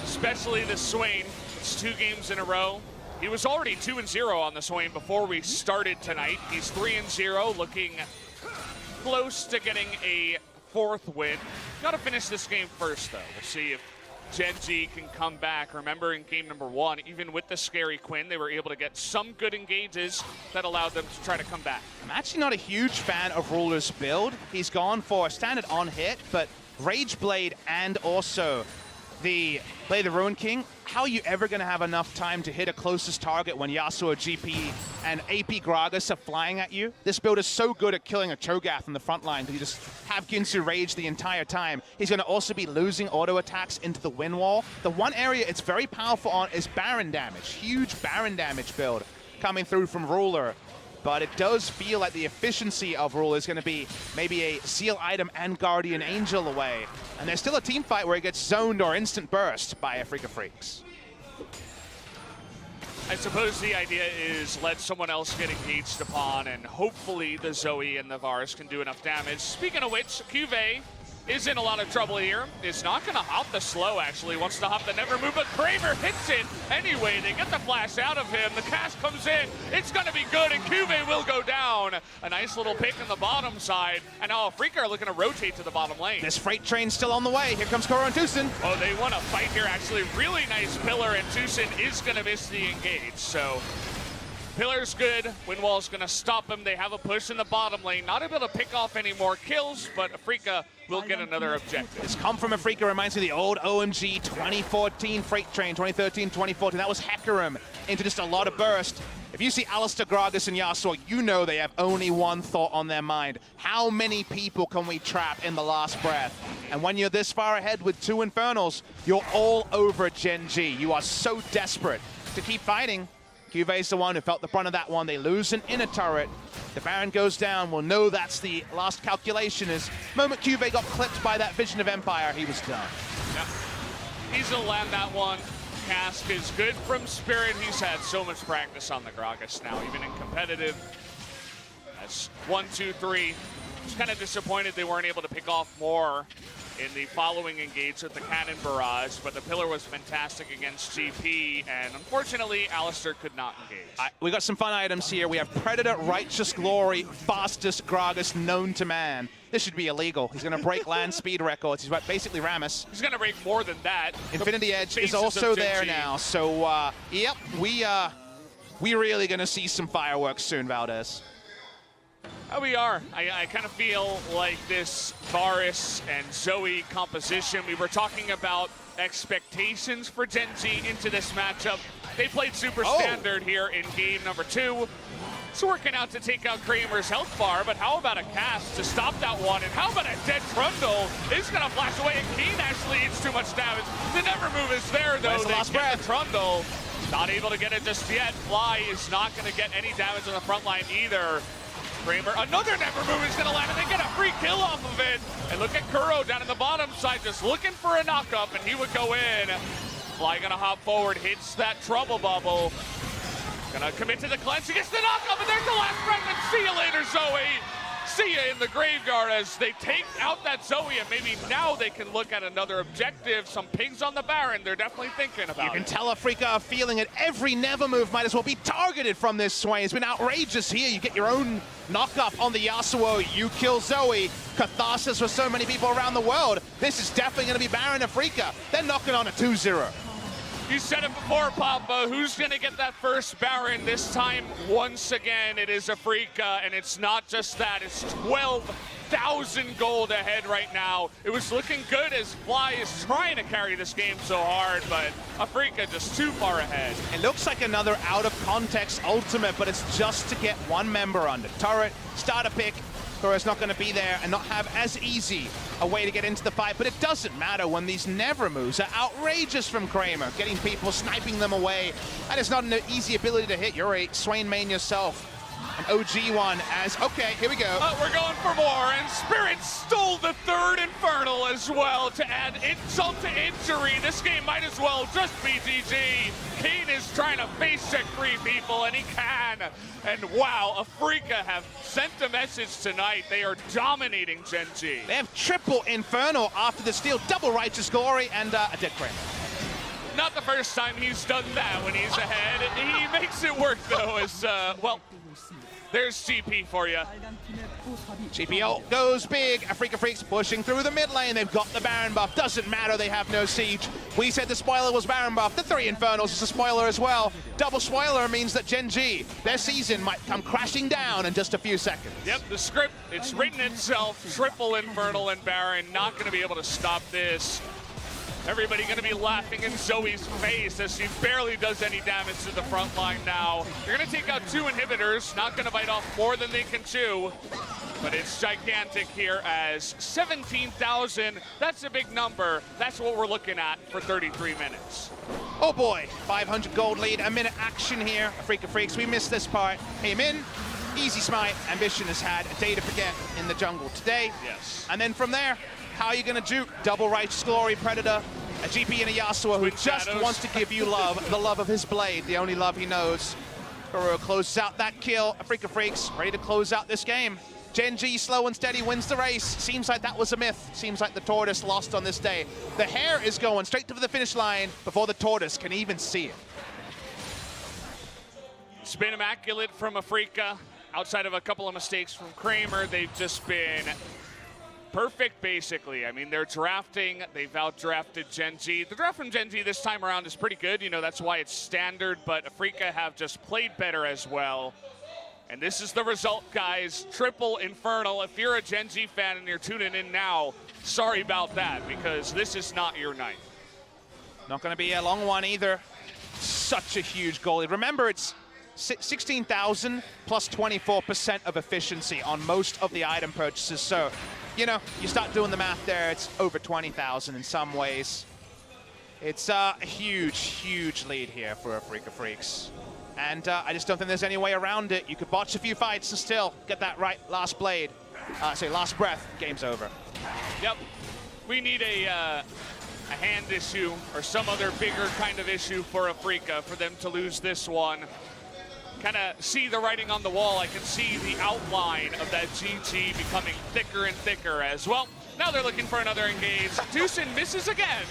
Speaker 1: Especially the Swain. wins 2 games in a row. He was already 2-0 on the Swain before we started tonight. He's 3-0, looking close to getting a 4th win. Got to finish this game first, though. We'll see if Gen.G can come back. Remember, in game number 1, even with the scary Quinn, they were able to get some good engages that allowed them to try to come back.
Speaker 2: I'm actually not a huge fan of Ruler's build. He's gone for a standard on-hit, but Rage Blade and also the Play the Ruin King. How are you ever going to have enough time to hit a closest target when Yasuo, GP, and AP Gragas are flying at you? This build is so good at killing a Cho'Gath in the front line because you just have Ginsu Rage the entire time. He's going to also be losing auto attacks into the wind wall. The one area it's very powerful on is Baron damage. Huge Baron damage build coming through from Ruler. But it does feel like the efficiency of Ruler is going to be maybe a Seal Item and Guardian Angel away. And there's still a team fight where he gets zoned or instant burst by Afreeca Freecs.
Speaker 1: I suppose the idea is let someone else get engaged upon, and hopefully the Zoe and the Varus can do enough damage. Speaking of which, Cuvée is in a lot of trouble here. Is not going to hop the slow, actually. Wants to hop the never move, but Kramer hits it anyway. They get the flash out of him. The cast comes in. It's going to be good, and Cuvée will go down. A nice little pick on the bottom side. And now Afreeca are looking to rotate to the bottom lane.
Speaker 2: This freight train's still on the way. Here comes Kuro and Tucson.
Speaker 1: Oh, they want to fight here, actually. Really nice pillar, and Tucson is going to miss the engage. So Pillar's good. Windwall's going to stop him. They have a push in the bottom lane. Not able to pick off any more kills, but Afreeca will get another objective.
Speaker 2: This come from Afreeca reminds me of the old OMG 2014 Freight Train, 2013, 2014. That was Hecarim into just a lot of burst. If you see Alistar, Gragas, and Yasuo, you know they have only one thought on their mind. How many people can we trap in the last breath? And when you're this far ahead with 2 Infernals, you're all over Gen.G. You are so desperate to keep fighting. Cuvé's the one who felt the brunt of that one. They lose an inner turret. The Baron goes down. We'll know that's the last calculation. Is the moment Cuvée got clipped by that Vision of Empire, he was done.
Speaker 1: Yep. He's gonna land that one. Cask is good from Spirit. He's had so much practice on the Gragas now, even in competitive. That's 1, 2, 3. Just kind of disappointed they weren't able to pick off more in the following engage with the Cannon Barrage, but the Pillar was fantastic against GP, and unfortunately, Alistar could not engage.
Speaker 2: We got some fun items here. We have Predator, Righteous Glory, fastest Gragas known to man. This should be illegal. He's going to break land speed records. He's basically Rammus.
Speaker 1: He's going to break more than that.
Speaker 2: Infinity Edge is also there now. So, yep, we really going to see some fireworks soon, Valdez.
Speaker 1: We are. I kind of feel like this Varus and Zoe composition, we were talking about expectations for Gen.G into this matchup. They played super standard here in game number 2. It's working out to take out Kramer's health bar, but how about a cast to stop that one? And how about a dead Trundle? It's going to flash away, and Keen actually eats too much damage. The never move is there, though.
Speaker 2: Where's the last breath?
Speaker 1: The Trundle. Not able to get it just yet. Fly is not going to get any damage on the front line either. Kramer, another never move is going to land, and they get a free kill off of it. And look at Kuro down in the bottom side, just looking for a knock-up, and he would go in. Fly going to hop forward, hits that trouble bubble. Going to commit to the cleanse, he gets the knock-up, and there's the last fragment. See you later, Zoe. See ya in the graveyard as they take out that Zoe, and maybe now they can look at another objective. Some pings on the Baron, they're definitely thinking about it.
Speaker 2: You can tell Afreeca are feeling it. Every never move might as well be targeted from this Swain. It's been outrageous here. You get your own knock-up on the Yasuo. You kill Zoe. Catharsis for so many people around the world. This is definitely going to be Baron Afreeca. They're knocking on a 2-0.
Speaker 1: You said it before, Papa. Who's going to get that first Baron this time? Once again, it is Afreeca, and it's not just that. It's 12,000 gold ahead right now. It was looking good as Fly is trying to carry this game so hard, but Afreeca just too far ahead.
Speaker 2: It looks like another out-of-context ultimate, but it's just to get one member under turret, start a pick. Kuro's not going to be there and not have as easy a way to get into the fight, but it doesn't matter when these never moves are outrageous from Kramer, getting people, sniping them away. That is not an easy ability to hit. You're a Swain main yourself. An OG one as, okay, here we go.
Speaker 1: We're going for more, and Spirit stole the third Infernal as well to add insult to injury. This game might as well just be GG. Keen is trying to face check 3 people, and he can. And wow, Afreeca have sent a message tonight. They are dominating Gen.G.
Speaker 2: They have triple Infernal after the steal, double Righteous Glory, and a dead Kramer.
Speaker 1: Not the first time he's done that when he's ahead. He makes it work, though, as, well, there's GP for you.
Speaker 2: GPO goes big. Afreeca Freecs pushing through the mid lane. They've got the Baron buff. Doesn't matter, they have no siege. We said the spoiler was Baron buff. The 3 Infernals is a spoiler as well. Double spoiler means that Gen G, their season might come crashing down in just a few seconds.
Speaker 1: Yep, the script, it's written itself. Triple Infernal and Baron, not going to be able to stop this. Everybody going to be laughing in Zoe's face as she barely does any damage to the front line now. You're going to take out 2 inhibitors, not going to bite off more than they can chew. But it's gigantic here as 17,000. That's a big number. That's what we're looking at for 33 minutes.
Speaker 2: Oh boy, 500 gold lead, a minute action here. Afreeca Freecs, we missed this part. Came in, easy smite. Ambition has had a day to forget in the jungle today.
Speaker 1: Yes.
Speaker 2: And then from there, how are you going to juke? Double Righteous Glory, Predator, a GP and a Yasuo who just wants to give you love, the love of his blade, the only love he knows. Kuro closes out that kill. Afreeca Freecs ready to close out this game. Gen G slow and steady wins the race. Seems like that was a myth. Seems like the Tortoise lost on this day. The hare is going straight to the finish line before the Tortoise can even see it.
Speaker 1: It's been immaculate from Afreeca. Outside of a couple of mistakes from Kramer, they've just been perfect, basically. I mean, they're drafting. They've out-drafted Gen G. The draft from Gen G this time around is pretty good. You know, that's why it's standard, but Afreeca have just played better as well. And this is the result, guys. Triple Infernal. If you're a Gen G fan and you're tuning in now, sorry about that, because this is not your night.
Speaker 2: Not going to be a long one either. Such a huge goal lead. Remember, it's 16,000 plus 24% of efficiency on most of the item purchases. So, you know, you start doing the math there, it's over 20,000 in some ways. It's a huge, huge lead here for Afreeca Freecs. And I just don't think there's any way around it. You could botch a few fights and still get that right last blade. Last breath, game's over.
Speaker 1: Yep. We need a hand issue or some other bigger kind of issue for Afreeca for them to lose this one. Kind of see the writing on the wall. I can see the outline of that GG becoming thicker and thicker as well. Now they're looking for another engage. Deucin misses again,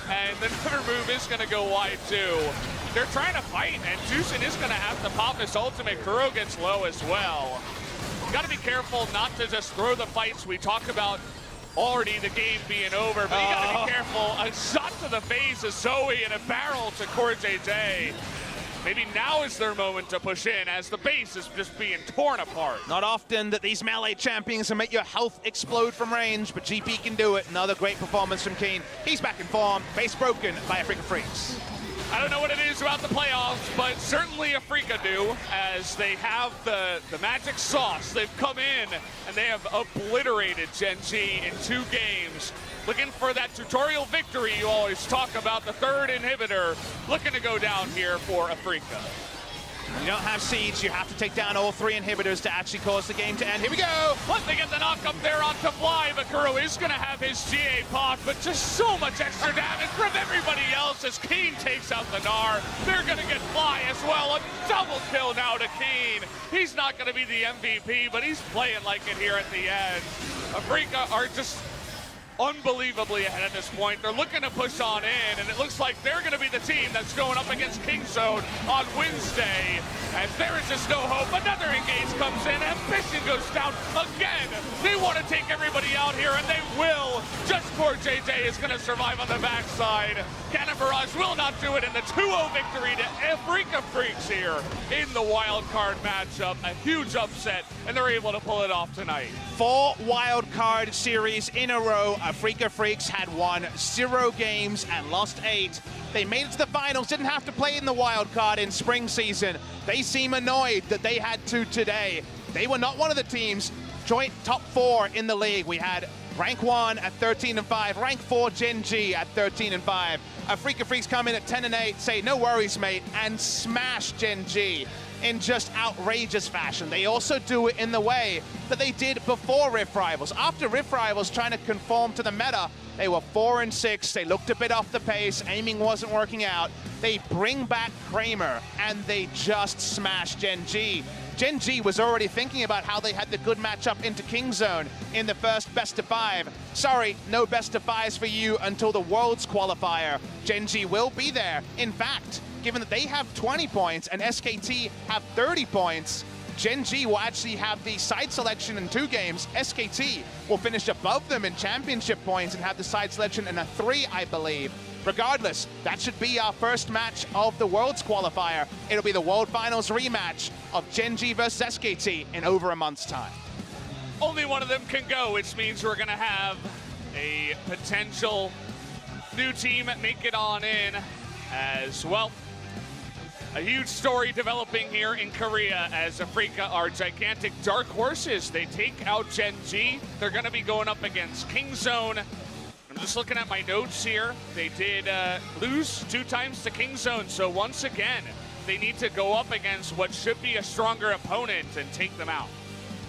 Speaker 1: and the another move is going to go wide too. They're trying to fight, and Deucin is going to have to pop his ultimate. Kuro gets low as well. You got to be careful not to just throw the fights. We talk about already the game being over, but you got to be careful. A shot to the face of Zoe and a barrel to Core JJ. Maybe now is their moment to push in as the base is just being torn apart.
Speaker 2: Not often that these melee champions can make your health explode from range, but GP can do it. Another great performance from Keen. He's back in form. Base broken by Afreeca Freecs.
Speaker 1: I don't know what it is about the playoffs, but certainly Afreeca do, as they have the magic sauce. They've come in and they have obliterated Gen G in 2 games. Looking for that tutorial victory you always talk about, the 3rd inhibitor, looking to go down here for Afreeca.
Speaker 2: You don't have siege, you have to take down all 3 inhibitors to actually cause the game to end. Here we go!
Speaker 1: What, they get the knock up there onto Fly, but Kuro is going to have his GA pop, but just so much extra damage from everybody else as Keen takes out the Gnar. They're going to get Fly as well. A double kill now to Keen. He's not going to be the MVP, but he's playing like it here at the end. Afreeca are just unbelievably ahead at this point. They're looking to push on in, and it looks like they're going to be the team that's going up against Kingzone on Wednesday. And there is just no hope. Another engage comes in. Ambition goes down again. They want to take everybody out here, and they will. Just Core JJ is going to survive on the backside. Cannon Barrage will not do it in the 2-0 victory to Afreeca Freecs here in the wild card matchup. A huge upset, and they're able to pull it off tonight.
Speaker 2: 4 wild card series in a row. Afreeca Freecs had won 0 games and lost 8. They made it to the finals, didn't have to play in the wild card in spring season. They seem annoyed that they had to today. They were not one of the teams. Joint top 4 in the league. We had rank 1 at 13-5, rank 4 Gen G at 13-5. Afreeca Freecs come in at 10-8, say no worries, mate, and smash Gen G in just outrageous fashion. They also do it in the way that they did before Rift Rivals. After Rift Rivals trying to conform to the meta, they were 4-6. They looked a bit off the pace. Aiming wasn't working out. They bring back Kramer, and they just smash Gen G. Gen G was already thinking about how they had the good matchup into King Zone in the first best of 5. Sorry, no best of 5s for you until the Worlds qualifier. Gen G will be there. In fact, given that they have 20 points and SKT have 30 points, Gen G will actually have the side selection in 2 games. SKT will finish above them in championship points and have the side selection in a 3, I believe. Regardless, that should be our first match of the Worlds qualifier. It'll be the World Finals rematch of Gen G versus SKT in over a month's time.
Speaker 1: Only one of them can go, which means we're going to have a potential new team make it on in as well. A huge story developing here in Korea as Afreeca are gigantic dark horses. They take out Gen G. They're going to be going up against King Zone. I'm just looking at my notes here. They did lose 2 times to King Zone, so once again, they need to go up against what should be a stronger opponent and take them out.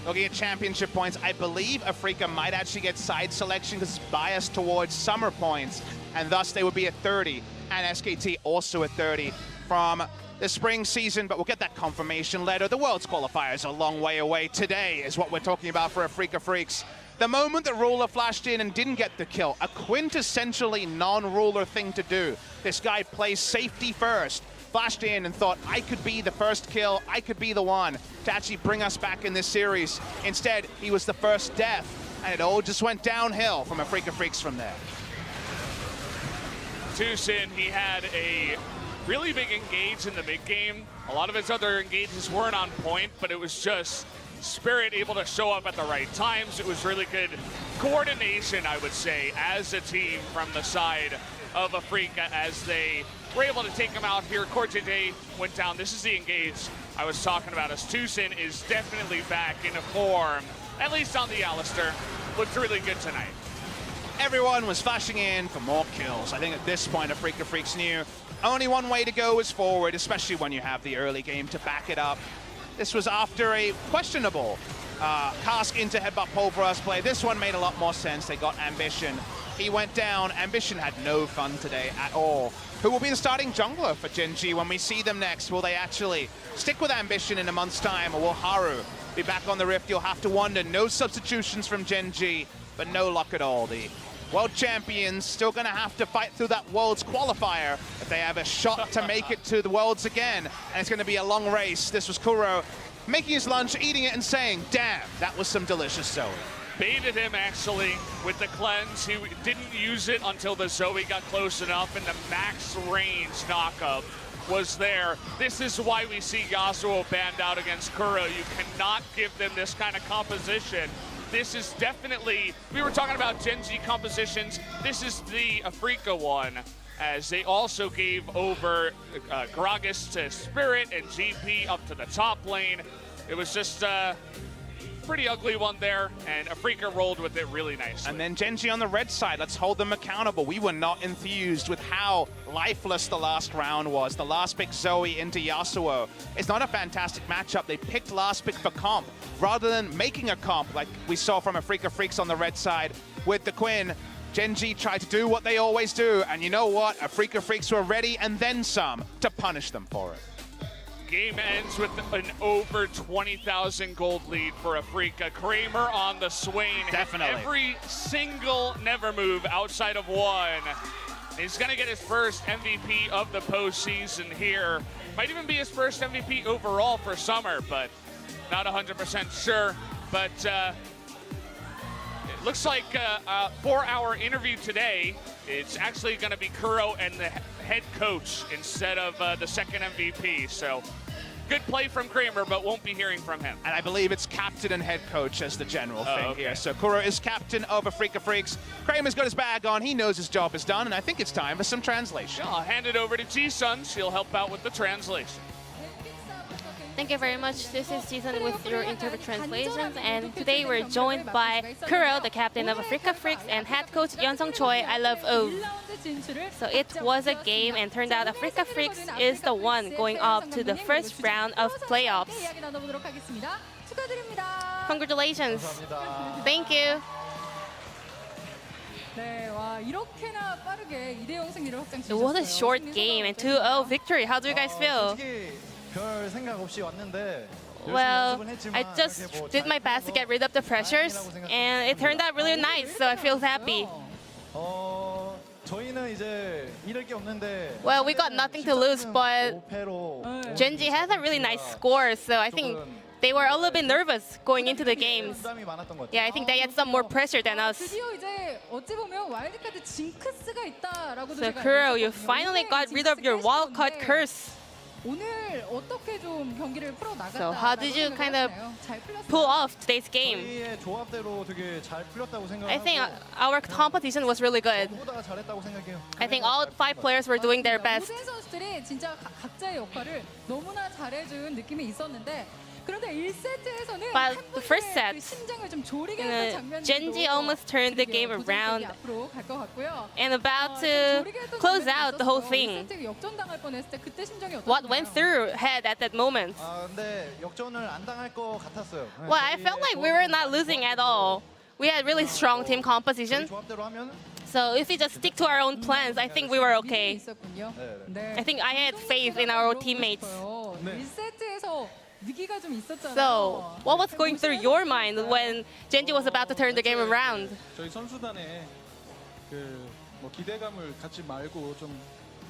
Speaker 2: Looking at championship points, I believe Afreeca might actually get side selection because it's biased towards summer points, and thus they would be at 30, and SKT also at 30 from the spring season, but we'll get that confirmation later. The Worlds qualifier is a long way away. Today is what we're talking about for Afreeca Freecs. The moment that Ruler flashed in and didn't get the kill, a quintessentially non-Ruler thing to do. This guy plays safety first, flashed in and thought, I could be the first kill, I could be the one to actually bring us back in this series. Instead, he was the first death, and it all just went downhill from Afreeca Freecs from there.
Speaker 1: Tucson, he had a really big engage in the mid game. A lot of his other engages weren't on point, but it was just Spirit able to show up at the right times. It was really good coordination, I would say, as a team from the side of Afreeca as they were able to take him out here. Corte went down. This is the engage I was talking about, as Tucson is definitely back in form, at least on the Alistair. Looked really good tonight.
Speaker 2: Everyone was flashing in for more kills. I think at this point, Afreeca Freecs knew only one way to go is forward, especially when you have the early game to back it up. This was after a questionable Cask into headbutt pulverize play. This one made a lot more sense. They got Ambition. He went down. Ambition had no fun today at all. Who will be the starting jungler for Gen G when we see them next? Will they actually stick with Ambition in a month's time, or will Haru be back on the Rift? You'll have to wonder. No substitutions from Gen G, but no luck at all. The world champions still going to have to fight through that Worlds qualifier if they have a shot to make it to the Worlds again. And it's going to be a long race. This was Kuro making his lunch, eating it, and saying, damn, that was some delicious Zoe.
Speaker 1: Baited him, actually, with the cleanse. He didn't use it until the Zoe got close enough, and the max range knockup was there. This is why we see Yasuo banned out against Kuro. You cannot give them this kind of composition. This is definitely, we were talking about Gen Z compositions. This is the Afreeca one, as they also gave over Gragas to Spirit and GP up to the top lane. It was just a pretty ugly one there, and Afreeca rolled with it really nicely.
Speaker 2: And then Gen G on the red side, let's hold them accountable. We were not enthused with how lifeless the last round was. The last pick Zoe into Yasuo. It's not a fantastic matchup. They picked last pick for comp, rather than making a comp like we saw from Afreeca Freecs on the red side with the Quinn. Gen G tried to do what they always do, and you know what? Afreeca Freecs were ready and then some to punish them for it.
Speaker 1: Game ends with an over 20,000 gold lead for Afreeca. Kramer on the Swain.
Speaker 2: Definitely.
Speaker 1: Every single never move outside of one. He's going to get his first MVP of the postseason here. Might even be his first MVP overall for summer, but not 100% sure. But it looks like a 4-hour interview today. It's actually going to be Kuro and the head coach instead of the second MVP. So good play from Kramer, but won't be hearing from him.
Speaker 2: And I believe it's captain and head coach as the general thing here. So Kuro is captain of Afreeca Freecs. Kramer's got his bag on. He knows his job is done, and I think it's time for some translation.
Speaker 1: I'll hand it over to Ji-Sun. She'll help out with the translation.
Speaker 6: Thank you very much. This is Ji-Sun with your interpret translations, and today we're joined by Kuro, the captain of Afreeca Freecs, and head coach Yeonsung Choi. I love O. So it was a game, and turned out Afreeca Freecs is the one going up to the first round of playoffs. Congratulations. Thank you. It was a short game and 2-0 victory. How do you guys feel?
Speaker 7: 별 생각 없이 왔는데
Speaker 6: Well, I just did my best to get rid of the pressures, and it turned out really nice, so I feel happy.
Speaker 7: 저희는 이제 잃을 게 없는데
Speaker 6: Well, we got nothing to lose, but Gen.G has a really nice score, so I think they were a little bit nervous going into the games.
Speaker 7: 부담이 많았던 것 같아요.
Speaker 6: Yeah, I think they had some more pressure than us.
Speaker 8: 드디어 이제 어찌 보면 와일드카드 징크스가 있다라고도
Speaker 6: So
Speaker 8: 제가
Speaker 6: Kuro, you
Speaker 8: 얘기했거든요.
Speaker 6: finally got rid of your wildcard curse.
Speaker 8: 오늘 어떻게 좀 경기를 풀어 나갔다.
Speaker 6: So how did you kind of pull off today's game?
Speaker 7: 저희의 조합대로 되게 잘 풀렸다고 생각하고
Speaker 6: I think our competition was really good.
Speaker 7: 저보다 잘했다고 생각해요.
Speaker 6: I think all 5 players were doing their best.
Speaker 8: 모든 선수들이 진짜 각자의 역할을 너무나 잘해준 느낌이 있었는데 그런데 1세트에서는
Speaker 6: But the first set,
Speaker 8: 그 심장을 좀 조리게
Speaker 6: you
Speaker 8: 했던
Speaker 6: know,
Speaker 8: 장면들도
Speaker 6: Gen.G almost turned the game around
Speaker 8: 앞으로 갈 것 같고요.
Speaker 6: and about to close out the whole thing.
Speaker 8: 1세트 역전당할 뻔했을 때 그때 심정이
Speaker 6: What
Speaker 8: 어떠셨나요?
Speaker 6: went through head at that moment?
Speaker 7: 근데 역전을 안 당할 것 같았어요.
Speaker 6: Well, I felt like we were not losing at all. We had really strong team
Speaker 7: 저희
Speaker 6: composition.
Speaker 7: 조합대로 하면
Speaker 6: So if we just stick to our own plans, I think we were okay.
Speaker 8: 있었군요.
Speaker 7: 네.
Speaker 6: I think I had faith in our teammates.
Speaker 8: 1세트에서 위기가 좀 있었잖아요.
Speaker 6: So what was going through your mind when Gen.G was about to turn the game around?
Speaker 9: 저희 선수단의 뭐 기대감을 갖지 말고 좀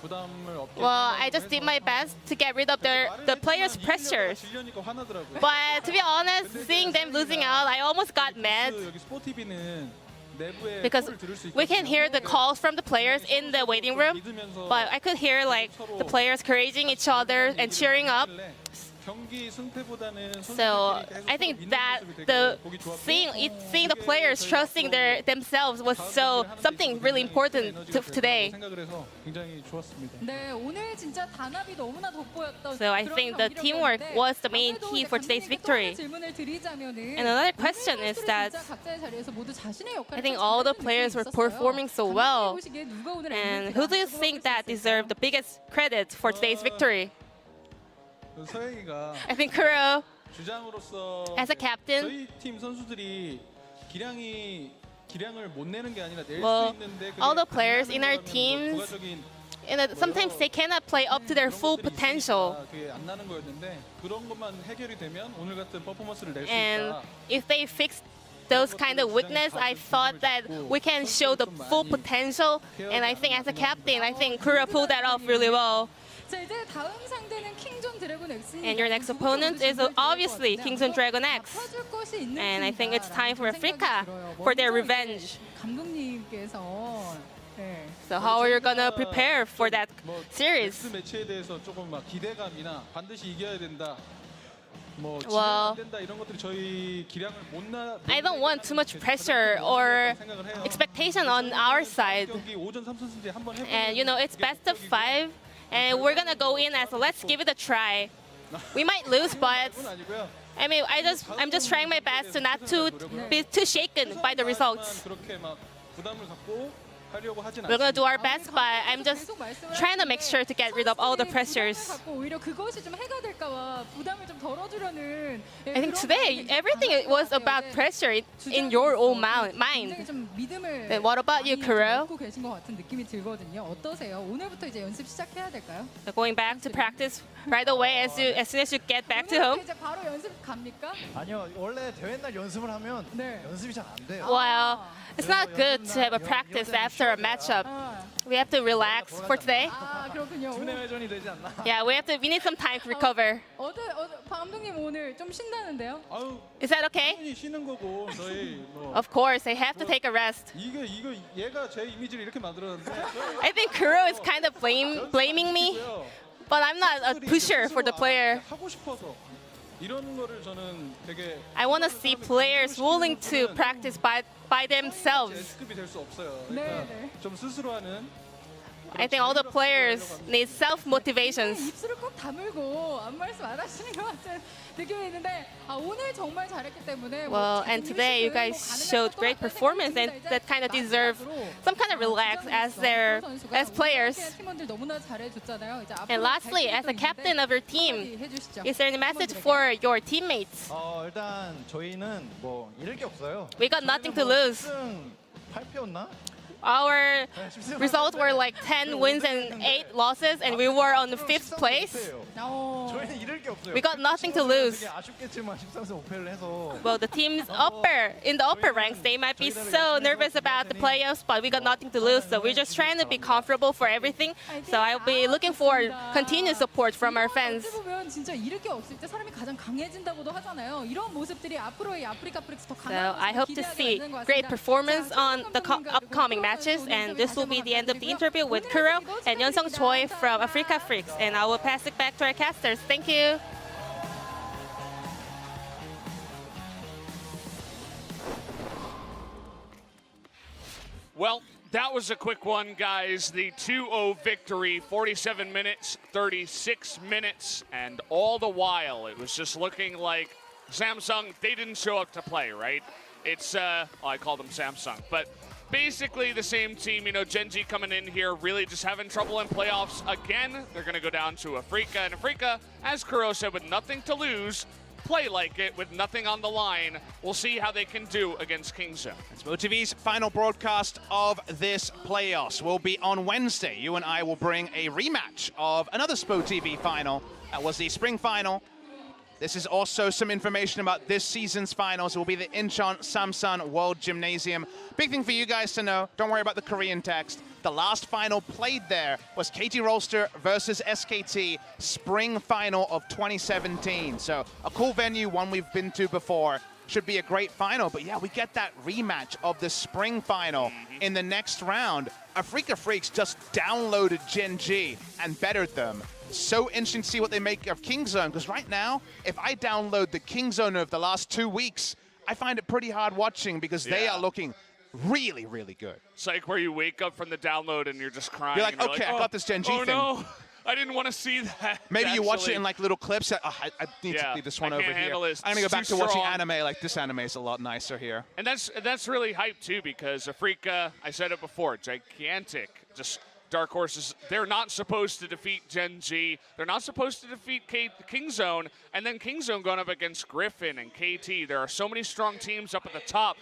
Speaker 9: 부담을 없게.
Speaker 6: Well, I just did my best to get rid of the players' pressures.
Speaker 9: 질려니까 화나더라고요.
Speaker 6: But to be honest, seeing them losing out, I almost got mad
Speaker 9: 여기 스포티비는 내부에
Speaker 6: because
Speaker 9: 콜을 들을 수
Speaker 6: we can hear the calls from the players in the waiting room, but I could hear like the players encouraging each other and cheering up.
Speaker 9: 경기 승패보다는
Speaker 6: So I think that seeing the players trusting themselves was something really important today.
Speaker 9: 생각을 해서 굉장히 좋았습니다.
Speaker 8: 네, 오늘 진짜 단합이 너무나 돋보였던
Speaker 6: So I
Speaker 8: 그런
Speaker 6: think the teamwork
Speaker 8: 경기력이었는데
Speaker 6: was the main
Speaker 8: 아무래도
Speaker 6: key
Speaker 8: 이제
Speaker 6: for today's
Speaker 8: 감독님께 또
Speaker 6: victory.
Speaker 8: 하나 질문을 드리자면은
Speaker 6: And another
Speaker 8: 모든
Speaker 6: question is
Speaker 8: 선수들이
Speaker 6: that
Speaker 8: 진짜 각자의 자리에서 모두 자신의 역할을
Speaker 6: I think
Speaker 8: 잘
Speaker 6: all the
Speaker 8: 잘해준
Speaker 6: players were
Speaker 8: 느낌이 있었어요.
Speaker 6: performing so well.
Speaker 8: 감독님 보시기에 누가 오늘
Speaker 6: And
Speaker 8: MVP다
Speaker 6: who do you
Speaker 8: 수고하실
Speaker 6: think
Speaker 8: 수
Speaker 6: that
Speaker 8: 있을까요?
Speaker 6: deserved the biggest credit for today's victory?
Speaker 9: 서영이가
Speaker 6: I think Kuro,
Speaker 9: 주장으로서
Speaker 6: as a captain,
Speaker 9: 저희 팀 선수들이 기량을 못 내는 게 아니라 낼
Speaker 6: Well,
Speaker 9: 수 있는데
Speaker 6: all the players in our teams, sometimes they cannot play up to their full potential.
Speaker 9: 그게 안 나는 거였는데 그런 것만 해결이 되면 오늘 같은 퍼포먼스를 낼 수
Speaker 6: And
Speaker 9: 있다.
Speaker 6: if they fix those kind of weakness, I thought that we can show the full potential. And I think as a captain, I think Kuro pulled that off really well.
Speaker 8: 자, 이제 다음 상대는 킹존 드래곤 X입니다.
Speaker 6: And your next opponent is obviously Kingston Dragon X.
Speaker 8: 바꿔줄 것이 있는지
Speaker 6: And I think it's time for
Speaker 8: 생각이
Speaker 6: Afreeca
Speaker 8: 들어요.
Speaker 6: for their
Speaker 8: 먼저 이제
Speaker 6: revenge.
Speaker 8: 감독님께서 네.
Speaker 6: So how are you gonna prepare for that
Speaker 9: 뭐
Speaker 6: series?
Speaker 9: 넥스 매치에 대해서 조금 막 기대감이나 반드시 이겨야 된다. 뭐 지면
Speaker 6: Well,
Speaker 9: 안 된다 이런 것들이 저희 기량을
Speaker 6: I don't want too much pressure or expectation on our side.
Speaker 9: 경기 5전 3선승제 한번 해보면
Speaker 6: And you know, it's best of 5. And we're gonna go in as let's give it a try. We might lose, but
Speaker 9: 그건 아니고요.
Speaker 6: I mean, I'm just trying my best to not to be too shaken by the results.
Speaker 9: 그렇게 막 부담을 갖고 하려고 하진
Speaker 6: We're gonna do
Speaker 9: 않습니다.
Speaker 6: our best, but I'm just trying to make sure to get rid of all the pressures.
Speaker 8: 오히려 그것이 좀 해가 될까봐 부담을 좀 덜어주려는.
Speaker 6: I think today everything was about pressure in your own mind.
Speaker 8: 좀 믿음을.
Speaker 6: Then what about you, Kuro?
Speaker 8: 갖고 계신 것 같은 느낌이 들거든요. 어떠세요? 오늘부터 이제 연습 시작해야 될까요?
Speaker 6: So going back to practice right away as soon as you get back to home.
Speaker 8: 이제 바로 연습 갑니까?
Speaker 7: 아니요, 원래 대회 날 연습을 하면
Speaker 8: 네.
Speaker 7: 연습이 잘 안 돼요.
Speaker 6: Well, it's not good to have a practice after a matchup. We have to relax for today.
Speaker 8: 아 그렇군요.
Speaker 7: 두뇌 회전이 되지 않나?
Speaker 6: Yeah, we need some time to recover.
Speaker 8: 감독님 오늘 좀 쉰다는데요?
Speaker 9: 아유,
Speaker 6: Is that okay?
Speaker 9: 당연히 쉬는 거고 저희 뭐
Speaker 6: Of course, I have to take a rest.
Speaker 9: 이거 얘가 제 이미지를 이렇게 만들었는데
Speaker 6: I think Kuro is kind of blaming me, but I'm not a pusher for the player.
Speaker 9: 하고 싶어서 이런 거를 저는 되게
Speaker 6: I want to see players willing to practice by themselves.
Speaker 9: S급이 될 수 없어요.
Speaker 8: 네,
Speaker 9: 그러니까
Speaker 8: 네.
Speaker 9: 좀 스스로 하는
Speaker 6: I think all the players need self-motivations.
Speaker 8: 입술을 꼭 다물고 아무 말씀 안 하시는 것 같은 느낌이 있는데 오늘 정말 잘했기 때문에
Speaker 6: Well, and today you guys showed great performance and that kind of deserve some kind of relax as players.
Speaker 8: 팀원들 너무나 잘해줬잖아요. 이제
Speaker 6: And lastly, as a captain of your team,
Speaker 8: 해주시죠.
Speaker 6: is there any message for your teammates?
Speaker 7: 일단 저희는 뭐 잃을 게 없어요.
Speaker 6: We got nothing to lose.
Speaker 7: 8패였나?
Speaker 6: our results were like 10 wins and 8 losses, and we were on the 5th place.
Speaker 7: 저희는 잃을 게 없어요.
Speaker 6: We got nothing to lose.
Speaker 7: 되게 아쉽겠지만 13승 5패를 해서
Speaker 6: Well, the teams in the upper ranks, they might be so nervous about the playoffs, but we got nothing to lose, so we're just trying to be comfortable for everything. So I'll be looking for continued support from our fans.
Speaker 8: 어떻게 보면 진짜 잃을 게 없을 때 사람이 가장 강해진다고도 하잖아요. 이런 모습들이 앞으로의 아프리카 프릭스 더
Speaker 6: So
Speaker 8: 강한
Speaker 6: I hope to see great performance on the upcoming matches, and this will be the end of the interview with Kuro and Yeonsung Choi from Afreeca Freecs, and I will pass it back to our casters. Thank you.
Speaker 1: Well, that was a quick one, guys. The 2-0 victory, 47 minutes, 36 minutes, and all the while it was just looking like Samsung, they didn't show up to play, right? It's, I call them Samsung, but basically the same team. You know, Gen.G coming in here, really just having trouble in playoffs again. They're going to go down to Afreeca, and Afreeca, as Kuro said, with nothing to lose, play like it with nothing on the line. We'll see how they can do against KingZone.
Speaker 2: It's MoTV's final broadcast of this playoffs. Will be on Wednesday. You and I will bring a rematch of another SpoTV final. That was the spring final. This is also some information about this season's finals. It will be the Incheon Samsun World Gymnasium. Big thing for you guys to know, don't worry about the Korean text. The last final played there was KT Rolster versus SKT, spring final of 2017. So a cool venue, one we've been to before. Should be a great final, but yeah, we get that rematch of the spring final in the next round. Afreeca Freecs just downloaded Gen.G and bettered them. So interesting to see what they make of KingZone, because right now, if I download the KingZone of the last 2 weeks, I find it pretty hard watching because they are looking really, really good.
Speaker 1: It's like where you wake up from the download and you're just crying.
Speaker 2: You're like, okay, I got this Gen.G thing.
Speaker 1: Oh no, I didn't want to see that.
Speaker 2: Maybe you watch it in like little clips. I need to leave this one over here. I'm going to go back to watching anime. Like, this anime is a lot nicer here.
Speaker 1: And that's really hype too, because Afreeca, I said it before, gigantic, just dark horses. They're not supposed to defeat Gen.G. They're not supposed to defeat KingZone. And then KingZone going up against Griffin and KT. There are so many strong teams up at the top.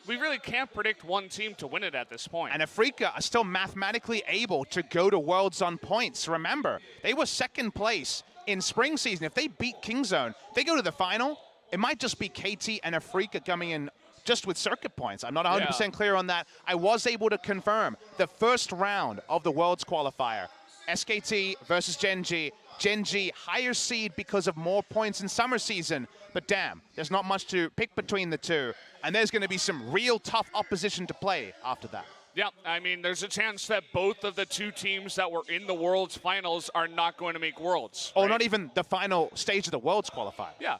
Speaker 1: We really can't predict one team to win it at this point.
Speaker 2: And Afreeca are still mathematically able to go to Worlds on points. Remember, they were second place in spring season. If they beat KingZone, they go to the final, it might just be KT and Afreeca coming in just with circuit points. I'm not 100% clear on that. I was able to confirm the first round of the Worlds qualifier. SKT versus Gen.G. Gen.G higher seed because of more points in summer season. But damn, there's not much to pick between the two. And there's going to be some real tough opposition to play after that.
Speaker 1: Yeah, I mean, there's a chance that both of the two teams that were in the Worlds finals are not going to make Worlds.
Speaker 2: Or not even the final stage of the Worlds qualifier.
Speaker 1: Yeah.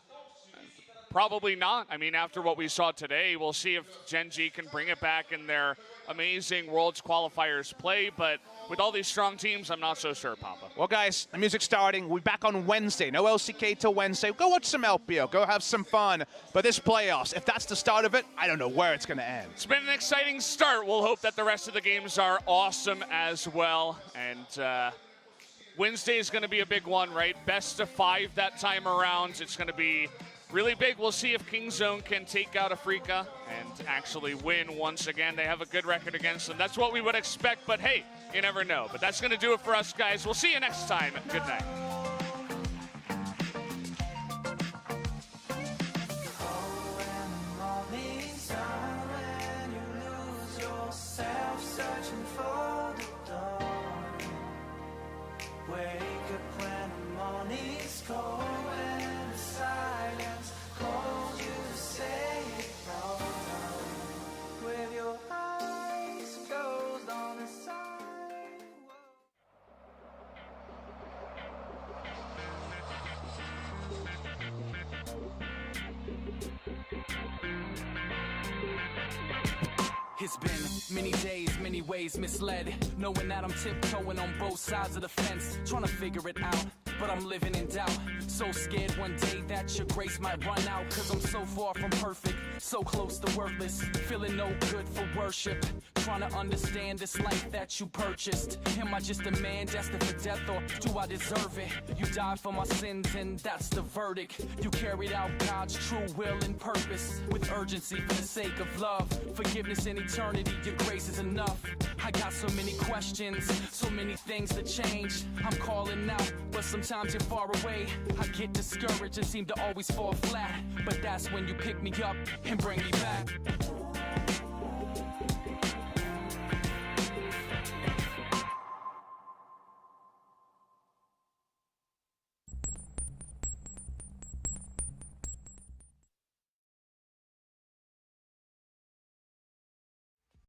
Speaker 1: Probably not. I mean, after what we saw today, we'll see if Gen.G can bring it back in their amazing Worlds qualifiers play. But with all these strong teams, I'm not so sure, Papa.
Speaker 2: Well, guys, the music's starting. We'll be back on Wednesday. No LCK till Wednesday. Go watch some LPO. Go have some fun. But this playoffs, if that's the start of it, I don't know where it's going to end.
Speaker 1: It's been an exciting start. We'll hope that the rest of the games are awesome as well. And Wednesday is going to be a big one, right? Best of 5 that time around. It's going to be really big. We'll see if KingZone can take out Afreeca and actually win once again. They have a good record against them. That's what we would expect, but hey, you never know. But that's going to do it for us, guys. We'll see you next time. Good night.
Speaker 10: It's been many days, many ways misled, knowing that I'm tiptoeing on both sides of the fence, trying to figure it out, but I'm living in doubt. So scared one day that your grace might run out, cause I'm so far from perfect, so close to worthless, feeling no good for worship, trying to understand this life that you purchased. Am I just a man destined for death, or do I deserve it? You died for my sins and that's the verdict. You carried out God's true will and purpose with urgency for the sake of love, forgiveness and eternity. Your grace is enough. I got so many questions, so many things to change. I'm calling out, but sometimes you're far away. I get discouraged and seem to always fall flat, but that's when you pick me up and bring me back.